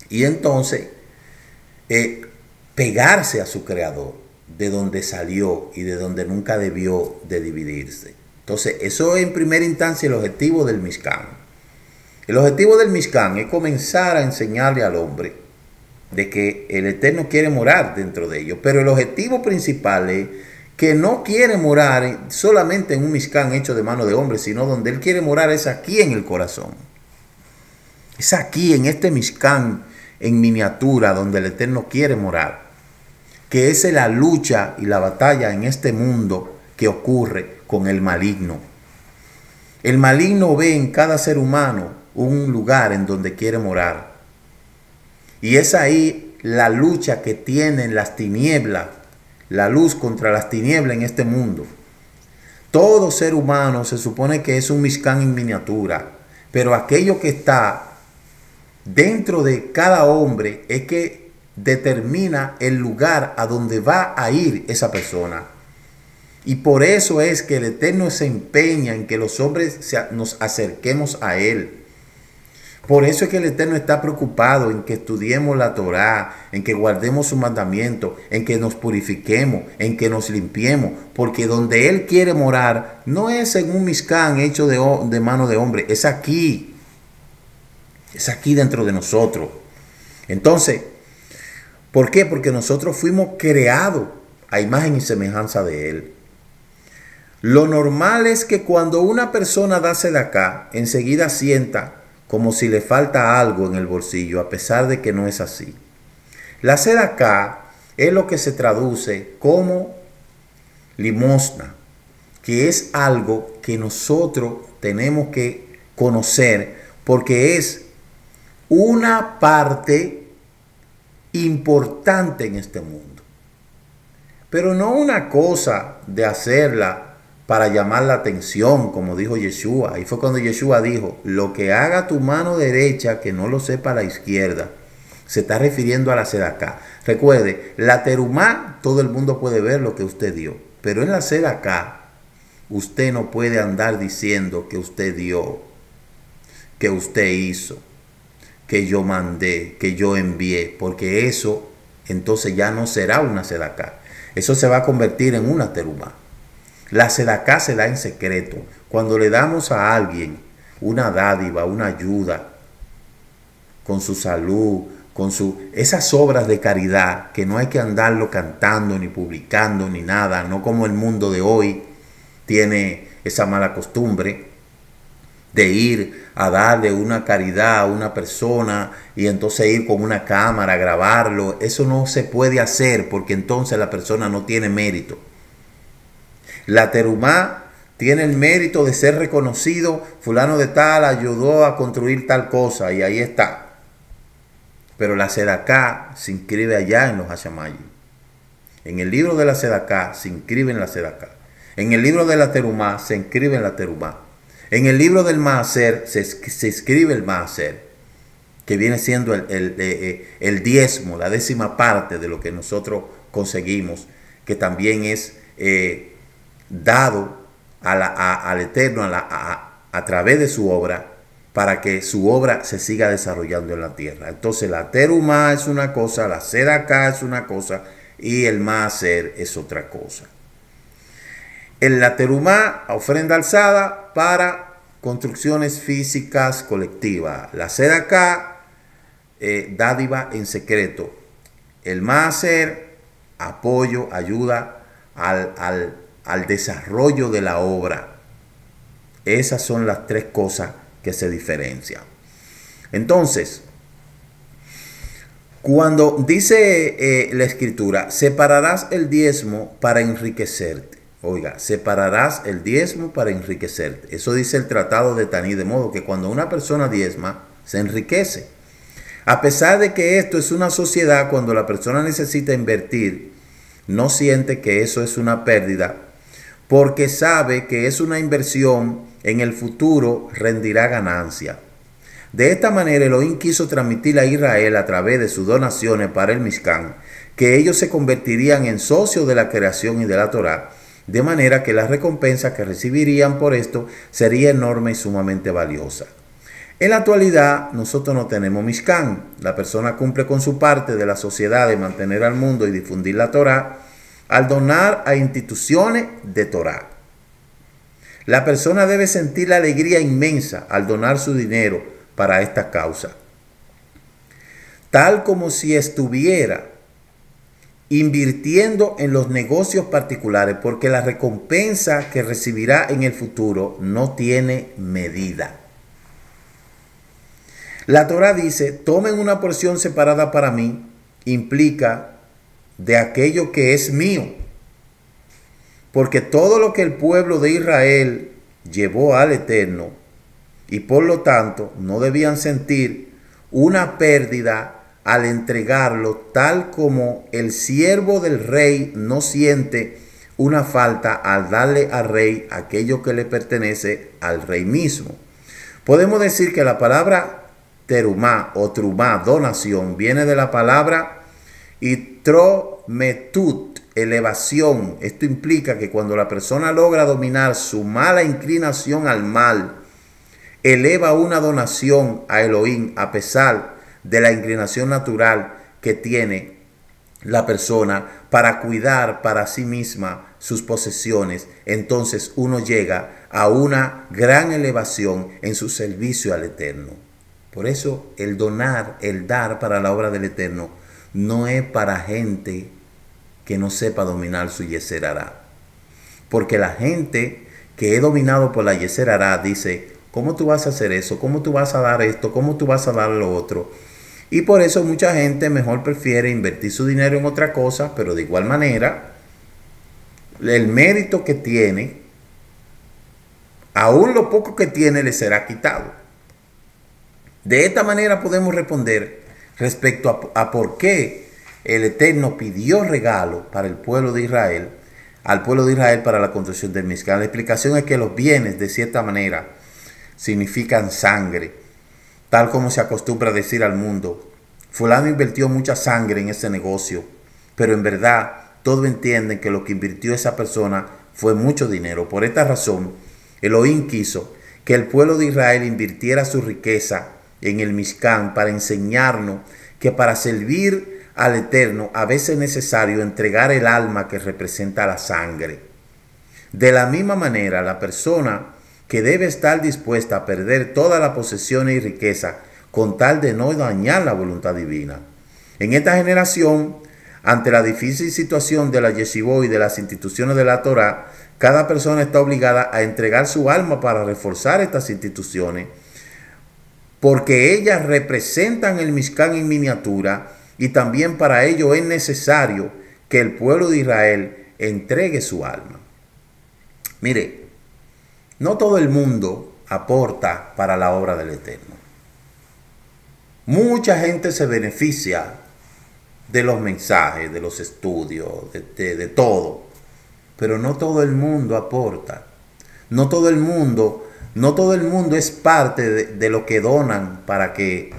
C: y entonces pegarse a su creador. de donde salió y de donde nunca debió de dividirse. Entonces, eso es en primera instancia el objetivo del Mishkan. El objetivo del Mishkan es comenzar a enseñarle al hombre de que el Eterno quiere morar dentro de ellos, pero el objetivo principal es que no quiere morar solamente en un Mishkan hecho de mano de hombre, sino donde Él quiere morar es aquí en el corazón. Es aquí, en este Mishkan en miniatura, donde el Eterno quiere morar, que es la lucha y la batalla en este mundo que ocurre con el maligno. El maligno ve en cada ser humano un lugar en donde quiere morar. Y es ahí la lucha que tienen las tinieblas, la luz contra las tinieblas en este mundo. Todo ser humano se supone que es un Mishkan en miniatura, pero aquello que está dentro de cada hombre es que determina el lugar a donde va a ir esa persona. Y por eso es que el Eterno se empeña en que los hombres nos acerquemos a Él. Por eso es que el Eterno está preocupado en que estudiemos la Torá, en que guardemos su mandamiento, en que nos purifiquemos, en que nos limpiemos. Porque donde Él quiere morar no es en un Mishkan hecho de mano de hombre, es aquí. Es aquí dentro de nosotros. Entonces, ¿por qué? Porque nosotros fuimos creados a imagen y semejanza de Él. Lo normal es que cuando una persona da sedacá, enseguida sienta como si le falta algo en el bolsillo, a pesar de que no es así. La sedacá es lo que se traduce como limosna, que es algo que nosotros tenemos que conocer porque es una parte importante en este mundo. Pero no una cosa de hacerla para llamar la atención, como dijo Yeshua. Ahí fue cuando Yeshua dijo, lo que haga tu mano derecha, que no lo sepa la izquierda. Se está refiriendo a la sedacá. Recuerde, la terumá, todo el mundo puede ver lo que usted dio. Pero en la sedacá, usted no puede andar diciendo que usted dio, que usted hizo, que yo mandé, que yo envié. Porque eso, entonces ya no será una sedacá. Eso se va a convertir en una terumá. La sedacá se da en secreto. Cuando le damos a alguien una dádiva, una ayuda, con su salud, esas obras de caridad que no hay que andarlo cantando, ni publicando, ni nada, no como el mundo de hoy tiene esa mala costumbre de ir a darle una caridad a una persona y entonces ir con una cámara a grabarlo. Eso no se puede hacer porque entonces la persona no tiene mérito. La terumá tiene el mérito de ser reconocido, fulano de tal ayudó a construir tal cosa y ahí está. Pero la sedacá se inscribe allá en los Hashamayim. En el libro de la sedacá se inscribe en la sedacá. En el libro de la terumá se inscribe en la terumá. En el libro del maaser se escribe el maaser, que viene siendo el diezmo, la 10ª parte de lo que nosotros conseguimos, que también es dado al Eterno a través de su obra, para que su obra se siga desarrollando en la tierra. Entonces la terumá es una cosa, la sedacá es una cosa y el maaser es otra cosa. En la terumá, ofrenda alzada para construcciones físicas colectivas. La sedacá, dádiva en secreto. El maaser, apoyo, ayuda al desarrollo de la obra. Esas son las 3 cosas que se diferencian. Entonces, cuando dice la escritura, separarás el diezmo para enriquecerte. Oiga, separarás el diezmo para enriquecerte. Eso dice el tratado de Taní, de modo que cuando una persona diezma, se enriquece. A pesar de que esto es una sociedad, cuando la persona necesita invertir, no siente que eso es una pérdida, porque sabe que es una inversión, en el futuro rendirá ganancia. De esta manera Elohim quiso transmitir a Israel a través de sus donaciones para el Mishkan, que ellos se convertirían en socios de la creación y de la Torá, de manera que la recompensa que recibirían por esto sería enorme y sumamente valiosa. En la actualidad nosotros no tenemos Mishkan. La persona cumple con su parte de la sociedad de mantener al mundo y difundir la Torá al donar a instituciones de Torá. La persona debe sentir la alegría inmensa al donar su dinero para esta causa, tal como si estuviera invirtiendo en los negocios particulares, porque la recompensa que recibirá en el futuro no tiene medida. La Torá dice, tomen una porción separada para mí, implica de aquello que es mío, porque todo lo que el pueblo de Israel llevó al Eterno, y por lo tanto no debían sentir una pérdida al entregarlo, tal como el siervo del rey no siente una falta al darle al rey aquello que le pertenece al rey mismo. Podemos decir que la palabra terumá o trumá, donación, viene de la palabra itrometut, elevación. Esto implica que cuando la persona logra dominar su mala inclinación al mal, eleva una donación a Elohim a pesar de la inclinación natural que tiene la persona para cuidar para sí misma sus posesiones. Entonces uno llega a una gran elevación en su servicio al Eterno. Por eso el donar, el dar para la obra del Eterno no es para gente que no sepa dominar su Yeser Hará. Porque la gente que es dominado por la Yeser Hará dice, ¿cómo tú vas a hacer eso? ¿Cómo tú vas a dar esto? ¿Cómo tú vas a dar lo otro? Y por eso mucha gente mejor prefiere invertir su dinero en otra cosa, pero de igual manera, el mérito que tiene, aún lo poco que tiene, le será quitado. De esta manera podemos responder respecto a por qué el Eterno pidió regalo para el pueblo de Israel, al pueblo de Israel para la construcción del Mizkan. La explicación es que los bienes, de cierta manera, significan sangre, tal como se acostumbra a decir al mundo. Fulano invirtió mucha sangre en ese negocio, pero en verdad todos entienden que lo que invirtió esa persona fue mucho dinero. Por esta razón, Elohim quiso que el pueblo de Israel invirtiera su riqueza en el Mizkan para enseñarnos que para servir al Eterno a veces es necesario entregar el alma que representa la sangre. De la misma manera, la persona que debe estar dispuesta a perder todas las posesiones y riqueza con tal de no dañar la voluntad divina. En esta generación, ante la difícil situación de la yeshivot y de las instituciones de la Torá, cada persona está obligada a entregar su alma para reforzar estas instituciones, porque ellas representan el Mizkan en miniatura, y también para ello es necesario que el pueblo de Israel entregue su alma. Mire, no todo el mundo aporta para la obra del Eterno. Mucha gente se beneficia de los mensajes, de los estudios, de todo, pero no todo el mundo aporta. No todo el mundo es parte de lo que donan para que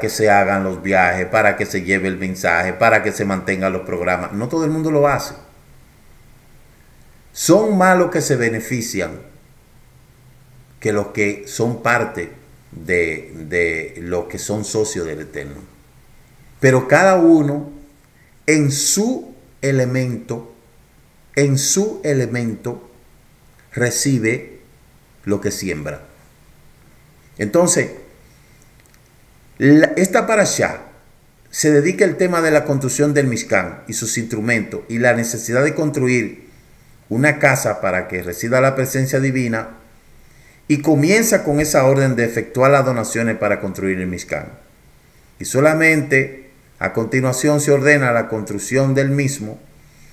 C: se hagan los viajes, para que se lleve el mensaje, para que se mantengan los programas. No todo el mundo lo hace. Son más los que se benefician que los que son parte de los que son socios del Eterno. Pero cada uno en su elemento recibe lo que siembra. Entonces, esta parashá se dedica al tema de la construcción del Mizkan y sus instrumentos y la necesidad de construir una casa para que resida la presencia divina, y comienza con esa orden de efectuar las donaciones para construir el Mizkan. Y solamente a continuación se ordena la construcción del mismo,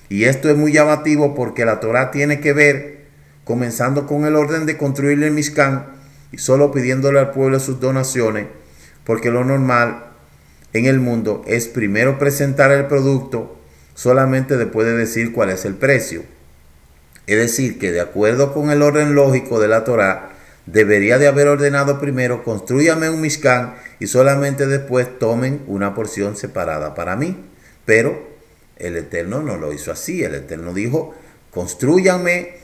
C: y esto es muy llamativo porque la Torá tiene que ver comenzando con el orden de construir el Mizkan y solo pidiéndole al pueblo sus donaciones, porque lo normal en el mundo es primero presentar el producto, solamente después de decir cuál es el precio. Es decir, que de acuerdo con el orden lógico de la Torá, debería de haber ordenado primero, construyame un Mizkan y solamente después tomen una porción separada para mí. Pero el Eterno no lo hizo así. El Eterno dijo, construyanme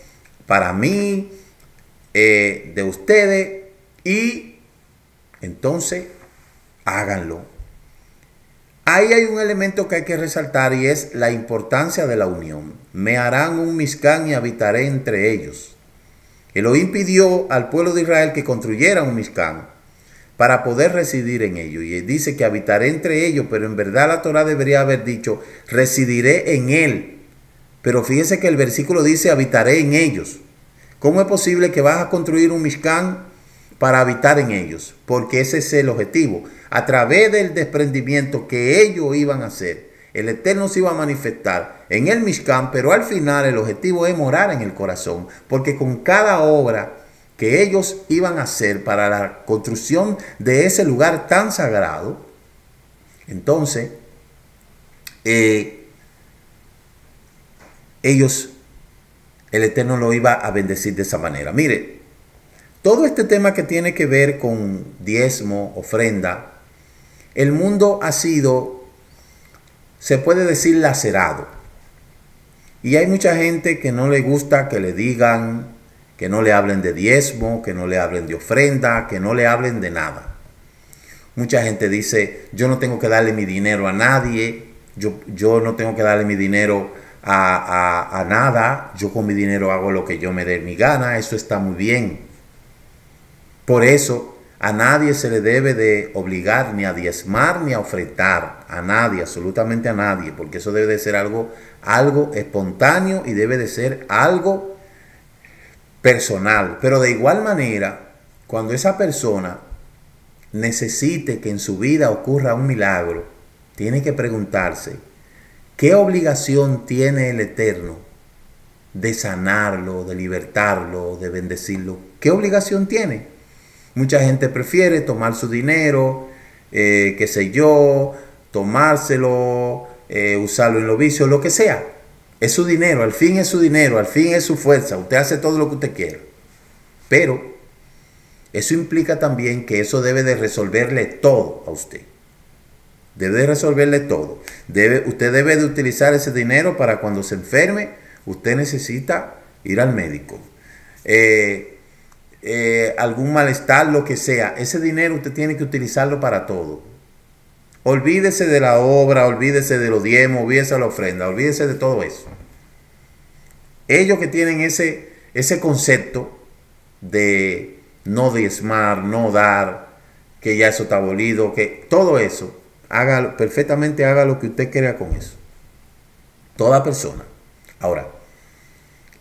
C: para mí, de ustedes, y entonces háganlo. Ahí hay un elemento que hay que resaltar y es la importancia de la unión. Me harán un Mishkan y habitaré entre ellos. Elohim pidió al pueblo de Israel que construyera un Mishkan para poder residir en ellos. Y él dice que habitaré entre ellos, pero en verdad la Torá debería haber dicho, residiré en él. Pero fíjese que el versículo dice, habitaré en ellos. ¿Cómo es posible que vas a construir un Mishkan para habitar en ellos? Porque ese es el objetivo. A través del desprendimiento que ellos iban a hacer, el Eterno se iba a manifestar en el Mishkan, pero al final el objetivo es morar en el corazón, porque con cada obra que ellos iban a hacer para la construcción de ese lugar tan sagrado, entonces ellos, el Eterno lo iba a bendecir de esa manera. Mire, todo este tema que tiene que ver con diezmo, ofrenda, el mundo ha sido, se puede decir, lacerado. Y hay mucha gente que no le gusta que le digan, que no le hablen de diezmo, que no le hablen de ofrenda, que no le hablen de nada. Mucha gente dice, yo no tengo que darle mi dinero a nadie, yo no tengo que darle mi dinero a nada, yo con mi dinero hago lo que yo me dé mi gana, eso está muy bien. Por eso a nadie se le debe de obligar ni a diezmar ni a ofrendar, a nadie, absolutamente a nadie, porque eso debe de ser algo espontáneo y debe de ser algo personal. Pero de igual manera, cuando esa persona necesite que en su vida ocurra un milagro, tiene que preguntarse, ¿qué obligación tiene el Eterno de sanarlo, de libertarlo, de bendecirlo? ¿Qué obligación tiene? Mucha gente prefiere tomar su dinero, qué sé yo, tomárselo, usarlo en los vicios, lo que sea. Es su dinero, al fin es su dinero, al fin es su fuerza. Usted hace todo lo que usted quiera. Pero eso implica también que eso debe de resolverle todo a usted. Debe de resolverle todo. Usted debe de utilizar ese dinero para cuando se enferme, usted necesita ir al médico. Algún malestar, lo que sea. Ese dinero usted tiene que utilizarlo para todo. Olvídese de la obra, olvídese de los diezmos, olvídese de la ofrenda, olvídese de todo eso. Ellos que tienen ese concepto de no diezmar, no dar, que ya eso está abolido, que todo eso, perfectamente haga lo que usted quiera con eso. Toda persona. Ahora,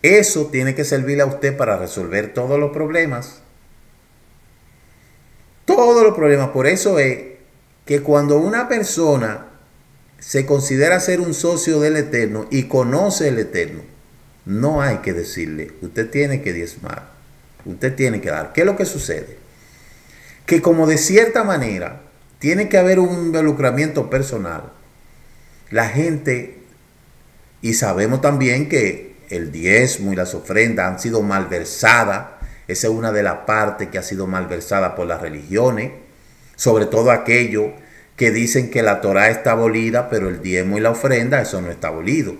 C: eso tiene que servirle a usted para resolver todos los problemas. Todos los problemas. Por eso es que cuando una persona se considera ser un socio del Eterno y conoce el Eterno, no hay que decirle, usted tiene que diezmar, usted tiene que dar. ¿Qué es lo que sucede? Que como de cierta manera tiene que haber un involucramiento personal. La gente, y sabemos también que el diezmo y las ofrendas han sido malversadas. Esa es una de las partes que ha sido malversada por las religiones, sobre todo aquellos que dicen que la Torá está abolida, pero el diezmo y la ofrenda, eso no está abolido.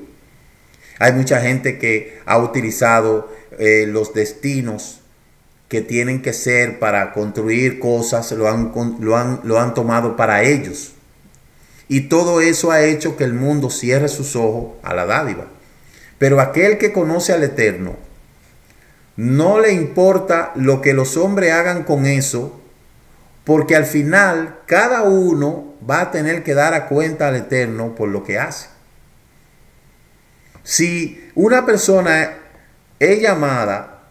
C: Hay mucha gente que ha utilizado los destinos que tienen que ser para construir cosas, lo han tomado para ellos. Y todo eso ha hecho que el mundo cierre sus ojos a la dádiva. Pero aquel que conoce al Eterno, no le importa lo que los hombres hagan con eso, porque al final cada uno va a tener que dar a cuenta al Eterno por lo que hace. Si una persona es llamada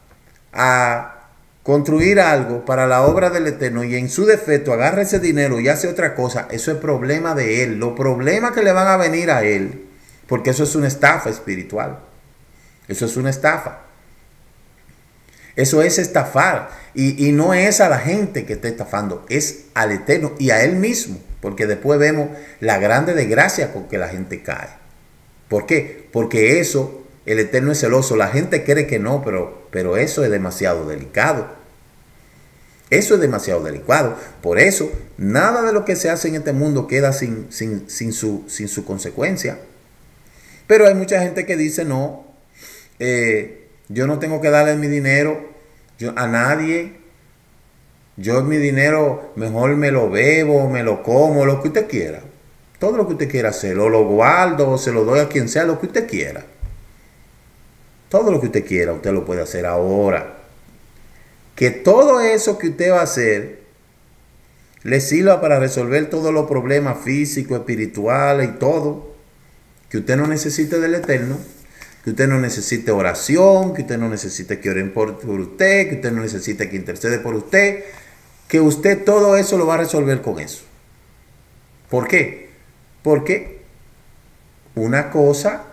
C: a construir algo para la obra del Eterno y en su defecto agarra ese dinero y hace otra cosa, eso es problema de él. Los problemas que le van a venir a él, porque eso es una estafa espiritual. Eso es una estafa. Eso es estafar. Y no es a la gente que está estafando, es al Eterno y a él mismo. Porque después vemos la grande desgracia con que la gente cae. ¿Por qué? Porque eso, el Eterno es celoso. La gente cree que no, pero eso es demasiado delicado. Eso es demasiado delicado. Por eso, nada de lo que se hace en este mundo queda sin su consecuencia. Pero hay mucha gente que dice, no, yo no tengo que darle mi dinero a nadie. Yo mi dinero mejor me lo bebo, me lo como, lo que usted quiera. Todo lo que usted quiera hacer, o lo guardo, o se lo doy a quien sea, lo que usted quiera. Todo lo que usted quiera, usted lo puede hacer ahora. Que todo eso que usted va a hacer le sirva para resolver todos los problemas físicos, espirituales y todo. Que usted no necesite del Eterno. Que usted no necesite oración. Que usted no necesite que oren por usted. Que usted no necesite que intercede por usted. Que usted todo eso lo va a resolver con eso. ¿Por qué? Porque una cosa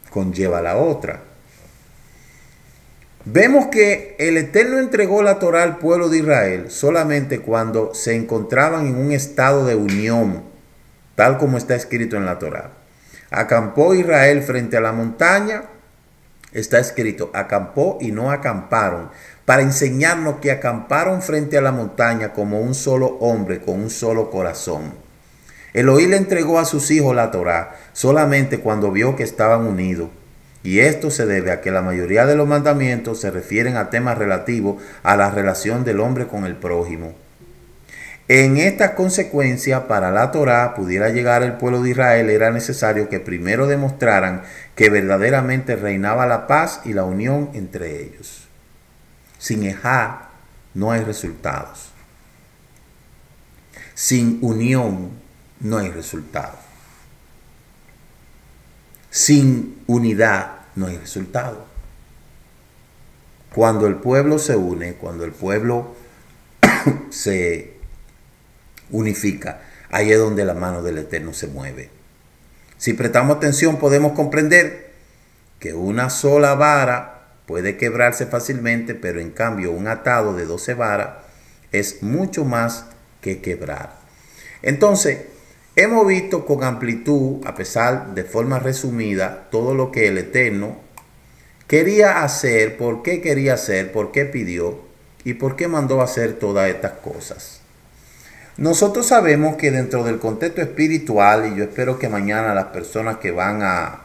C: conlleva a la otra. Vemos que el Eterno entregó la Torá al pueblo de Israel solamente cuando se encontraban en un estado de unión, tal como está escrito en la Torá. Acampó Israel frente a la montaña, está escrito, acampó y no acamparon, para enseñarnos que acamparon frente a la montaña como un solo hombre, con un solo corazón. Elohim le entregó a sus hijos la Torá solamente cuando vio que estaban unidos. Y esto se debe a que la mayoría de los mandamientos se refieren a temas relativos a la relación del hombre con el prójimo. En esta consecuencia, para la Torá pudiera llegar el pueblo de Israel, era necesario que primero demostraran que verdaderamente reinaba la paz y la unión entre ellos. Sin ejá no hay resultados. Sin unión no hay resultados. Sin unidad no hay resultado. Cuando el pueblo se une, cuando el pueblo se unifica, ahí es donde la mano del Eterno se mueve. Si prestamos atención, podemos comprender que una sola vara puede quebrarse fácilmente, pero en cambio un atado de 12 varas es mucho más que quebrar. Entonces, hemos visto con amplitud, a pesar de forma resumida, todo lo que el Eterno quería hacer, por qué quería hacer, por qué pidió y por qué mandó a hacer todas estas cosas. Nosotros sabemos que dentro del contexto espiritual, y yo espero que mañana las personas que van a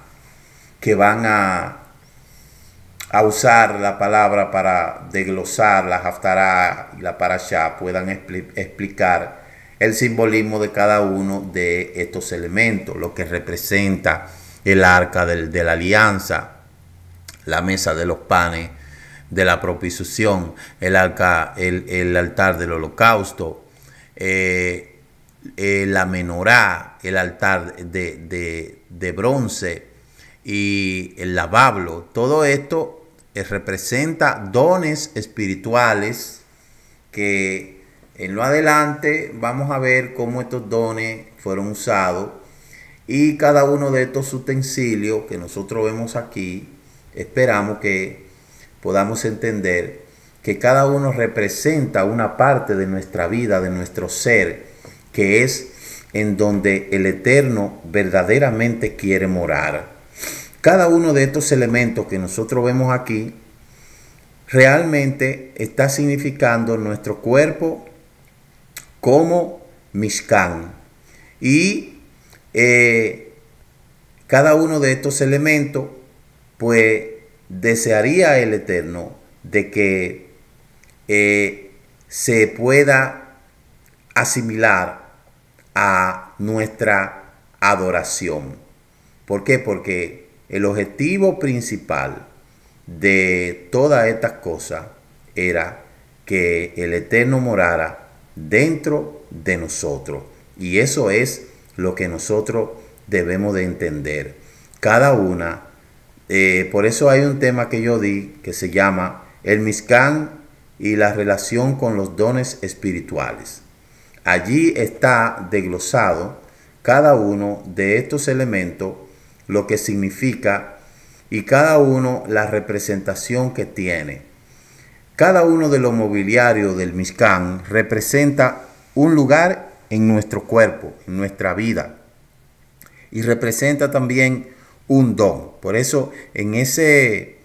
C: usar la palabra para desglosar la Haftará y la Parashá puedan explicar el simbolismo de cada uno de estos elementos, lo que representa el arca de la alianza, la mesa de los panes de la propiciación, el altar del holocausto, la menorá, el altar de bronce y el lavablo. Todo esto representa dones espirituales que en lo adelante vamos a ver cómo estos dones fueron usados, y cada uno de estos utensilios que nosotros vemos aquí, esperamos que podamos entender que cada uno representa una parte de nuestra vida, de nuestro ser, que es en donde el Eterno verdaderamente quiere morar. Cada uno de estos elementos que nosotros vemos aquí realmente está significando nuestro cuerpo como Mishkan. Y cada uno de estos elementos, pues desearía el Eterno de que se pueda asimilar a nuestra adoración. ¿Por qué? Porque el objetivo principal de todas estas cosas era que el Eterno morara dentro de nosotros, y eso es lo que nosotros debemos de entender cada una. Por eso hay un tema que yo di que se llama el Mishkan y la relación con los dones espirituales. Allí está desglosado cada uno de estos elementos, lo que significa, y cada uno la representación que tiene. Cada uno de los mobiliarios del Mishkan representa un lugar en nuestro cuerpo, en nuestra vida, y representa también un don. Por eso en ese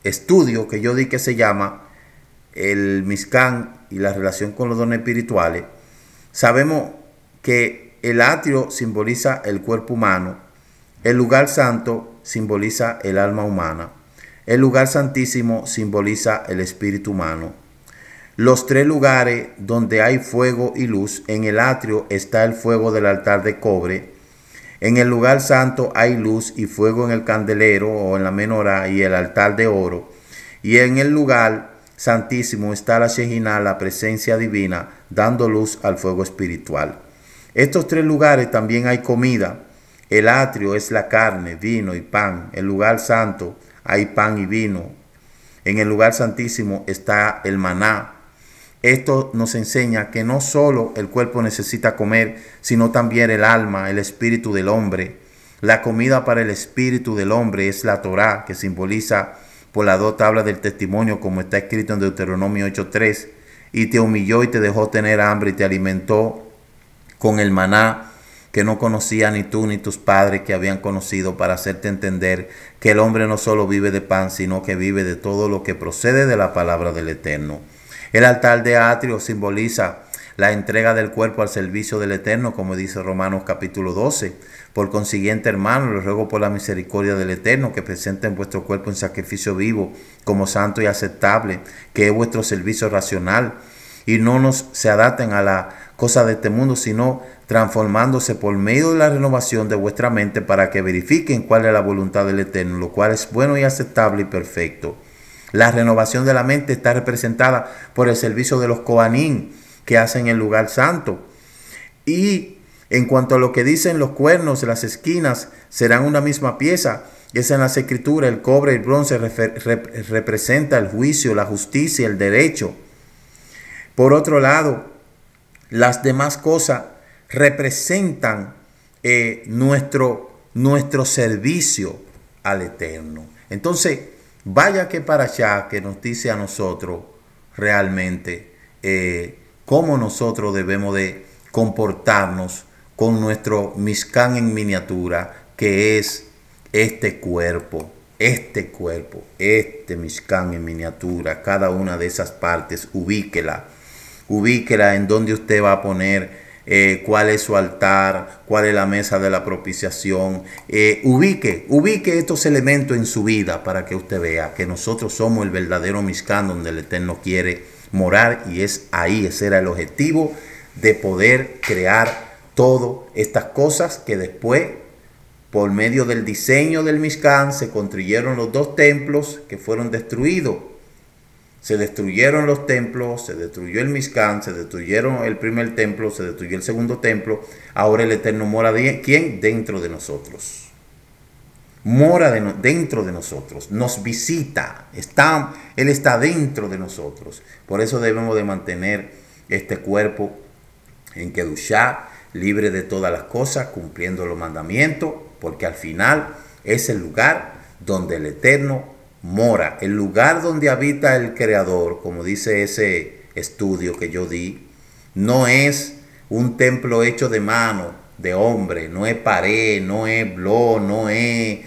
C: estudio que yo di que se llama el Mishkan y la relación con los dones espirituales, sabemos que el atrio simboliza el cuerpo humano, el lugar santo simboliza el alma humana, el lugar santísimo simboliza el espíritu humano, los 3 lugares donde hay fuego y luz. En el atrio está el fuego del altar de cobre. En el lugar santo hay luz y fuego en el candelero o en la menorá y el altar de oro. Y en el lugar santísimo está la Shejinah, la presencia divina, dando luz al fuego espiritual. Estos 3 lugares también hay comida. El atrio es la carne, vino y pan. El lugar santo hay pan y vino. En el lugar santísimo está el maná. Esto nos enseña que no solo el cuerpo necesita comer, sino también el alma, el espíritu del hombre. La comida para el espíritu del hombre es la Torá, que simboliza por las 2 tablas del testimonio, como está escrito en Deuteronomio 8:3. Y te humilló y te dejó tener hambre y te alimentó con el maná que no conocía ni tú ni tus padres que habían conocido, para hacerte entender que el hombre no solo vive de pan, sino que vive de todo lo que procede de la palabra del Eterno. El altar de atrio simboliza la entrega del cuerpo al servicio del Eterno, como dice Romanos capítulo 12. Por consiguiente, hermanos, les ruego por la misericordia del Eterno que presenten vuestro cuerpo en sacrificio vivo, como santo y aceptable, que es vuestro servicio racional, y no se adapten a la cosa de este mundo, sino transformándose por medio de la renovación de vuestra mente, para que verifiquen cuál es la voluntad del Eterno, lo cual es bueno y aceptable y perfecto. La renovación de la mente está representada por el servicio de los Kohanim, que hacen el lugar santo. Y en cuanto a lo que dicen los cuernos, las esquinas serán una misma pieza. Es en las escrituras, el cobre y el bronce representa el juicio, la justicia, el derecho. Por otro lado, las demás cosas representan nuestro servicio al Eterno. Entonces, vaya que para allá que nos dice a nosotros realmente cómo nosotros debemos de comportarnos con nuestro Mishkan en miniatura, que es este cuerpo, este Mishkan en miniatura. Cada una de esas partes, ubíquela en donde usted va a poner cuál es su altar, cuál es la mesa de la propiciación. Ubique estos elementos en su vida, para que usted vea que nosotros somos el verdadero Mishkan donde el Eterno quiere morar, y es ahí, ese era el objetivo de poder crear todas estas cosas, que después, por medio del diseño del Mishkan, se construyeron los 2 templos que fueron destruidos. Se destruyeron los templos, se destruyó el Mishkan, se destruyeron el primer templo, se destruyó el segundo templo. Ahora el Eterno mora ¿quién? Dentro de nosotros. Mora dentro de nosotros, nos visita, Él está dentro de nosotros. Por eso debemos de mantener este cuerpo en Kedushá, libre de todas las cosas, cumpliendo los mandamientos, porque al final es el lugar donde el Eterno mora, el lugar donde habita el Creador. Como dice ese estudio que yo di, no es un templo hecho de mano, de hombre, no es pared, no es blog, no es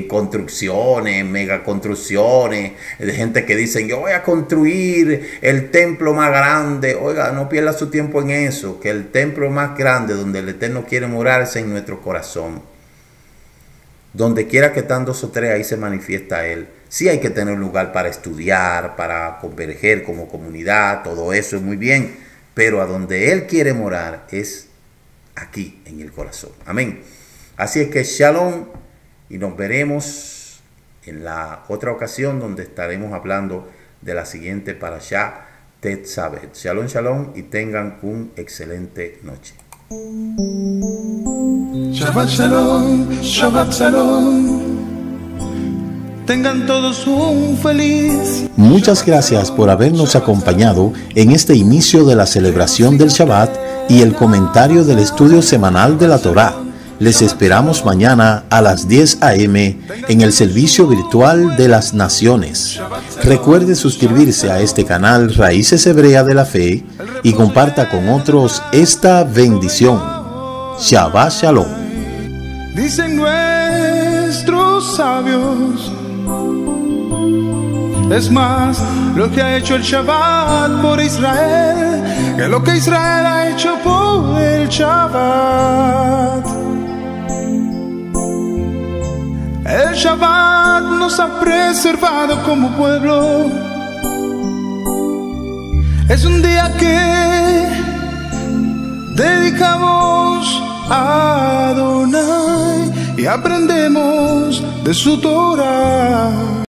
C: construcciones, megaconstrucciones, de gente que dicen yo voy a construir el templo más grande. Oiga, no pierda su tiempo en eso, que el templo más grande donde el Eterno quiere morarse en nuestro corazón. Donde quiera que están 2 o 3, ahí se manifiesta Él. Sí hay que tener un lugar para estudiar, para converger como comunidad, todo eso es muy bien, pero a donde Él quiere morar es aquí, en el corazón. Amén. Así es que shalom, y nos veremos en la otra ocasión, donde estaremos hablando de la siguiente parashá, Tetzaveh. Shalom, shalom, y tengan una excelente noche.
B: Shabbat shalom, Shabbat shalom. Tengan todos un feliz.
A: Muchas gracias por habernos acompañado en este inicio de la celebración del Shabbat y el comentario del estudio semanal de la Torá. Les esperamos mañana a las 10 a.m. en el servicio virtual de las naciones. Recuerde suscribirse a este canal Raíces Hebrea de la Fe y comparta con otros esta bendición. Shabbat Shalom.
B: Dicen nuestros sabios, es más lo que ha hecho el Shabbat por Israel que lo que Israel ha hecho por el Shabbat. El Shabbat nos ha preservado como pueblo Es un día que dedicamos a Adonai y aprendemos de su Torah.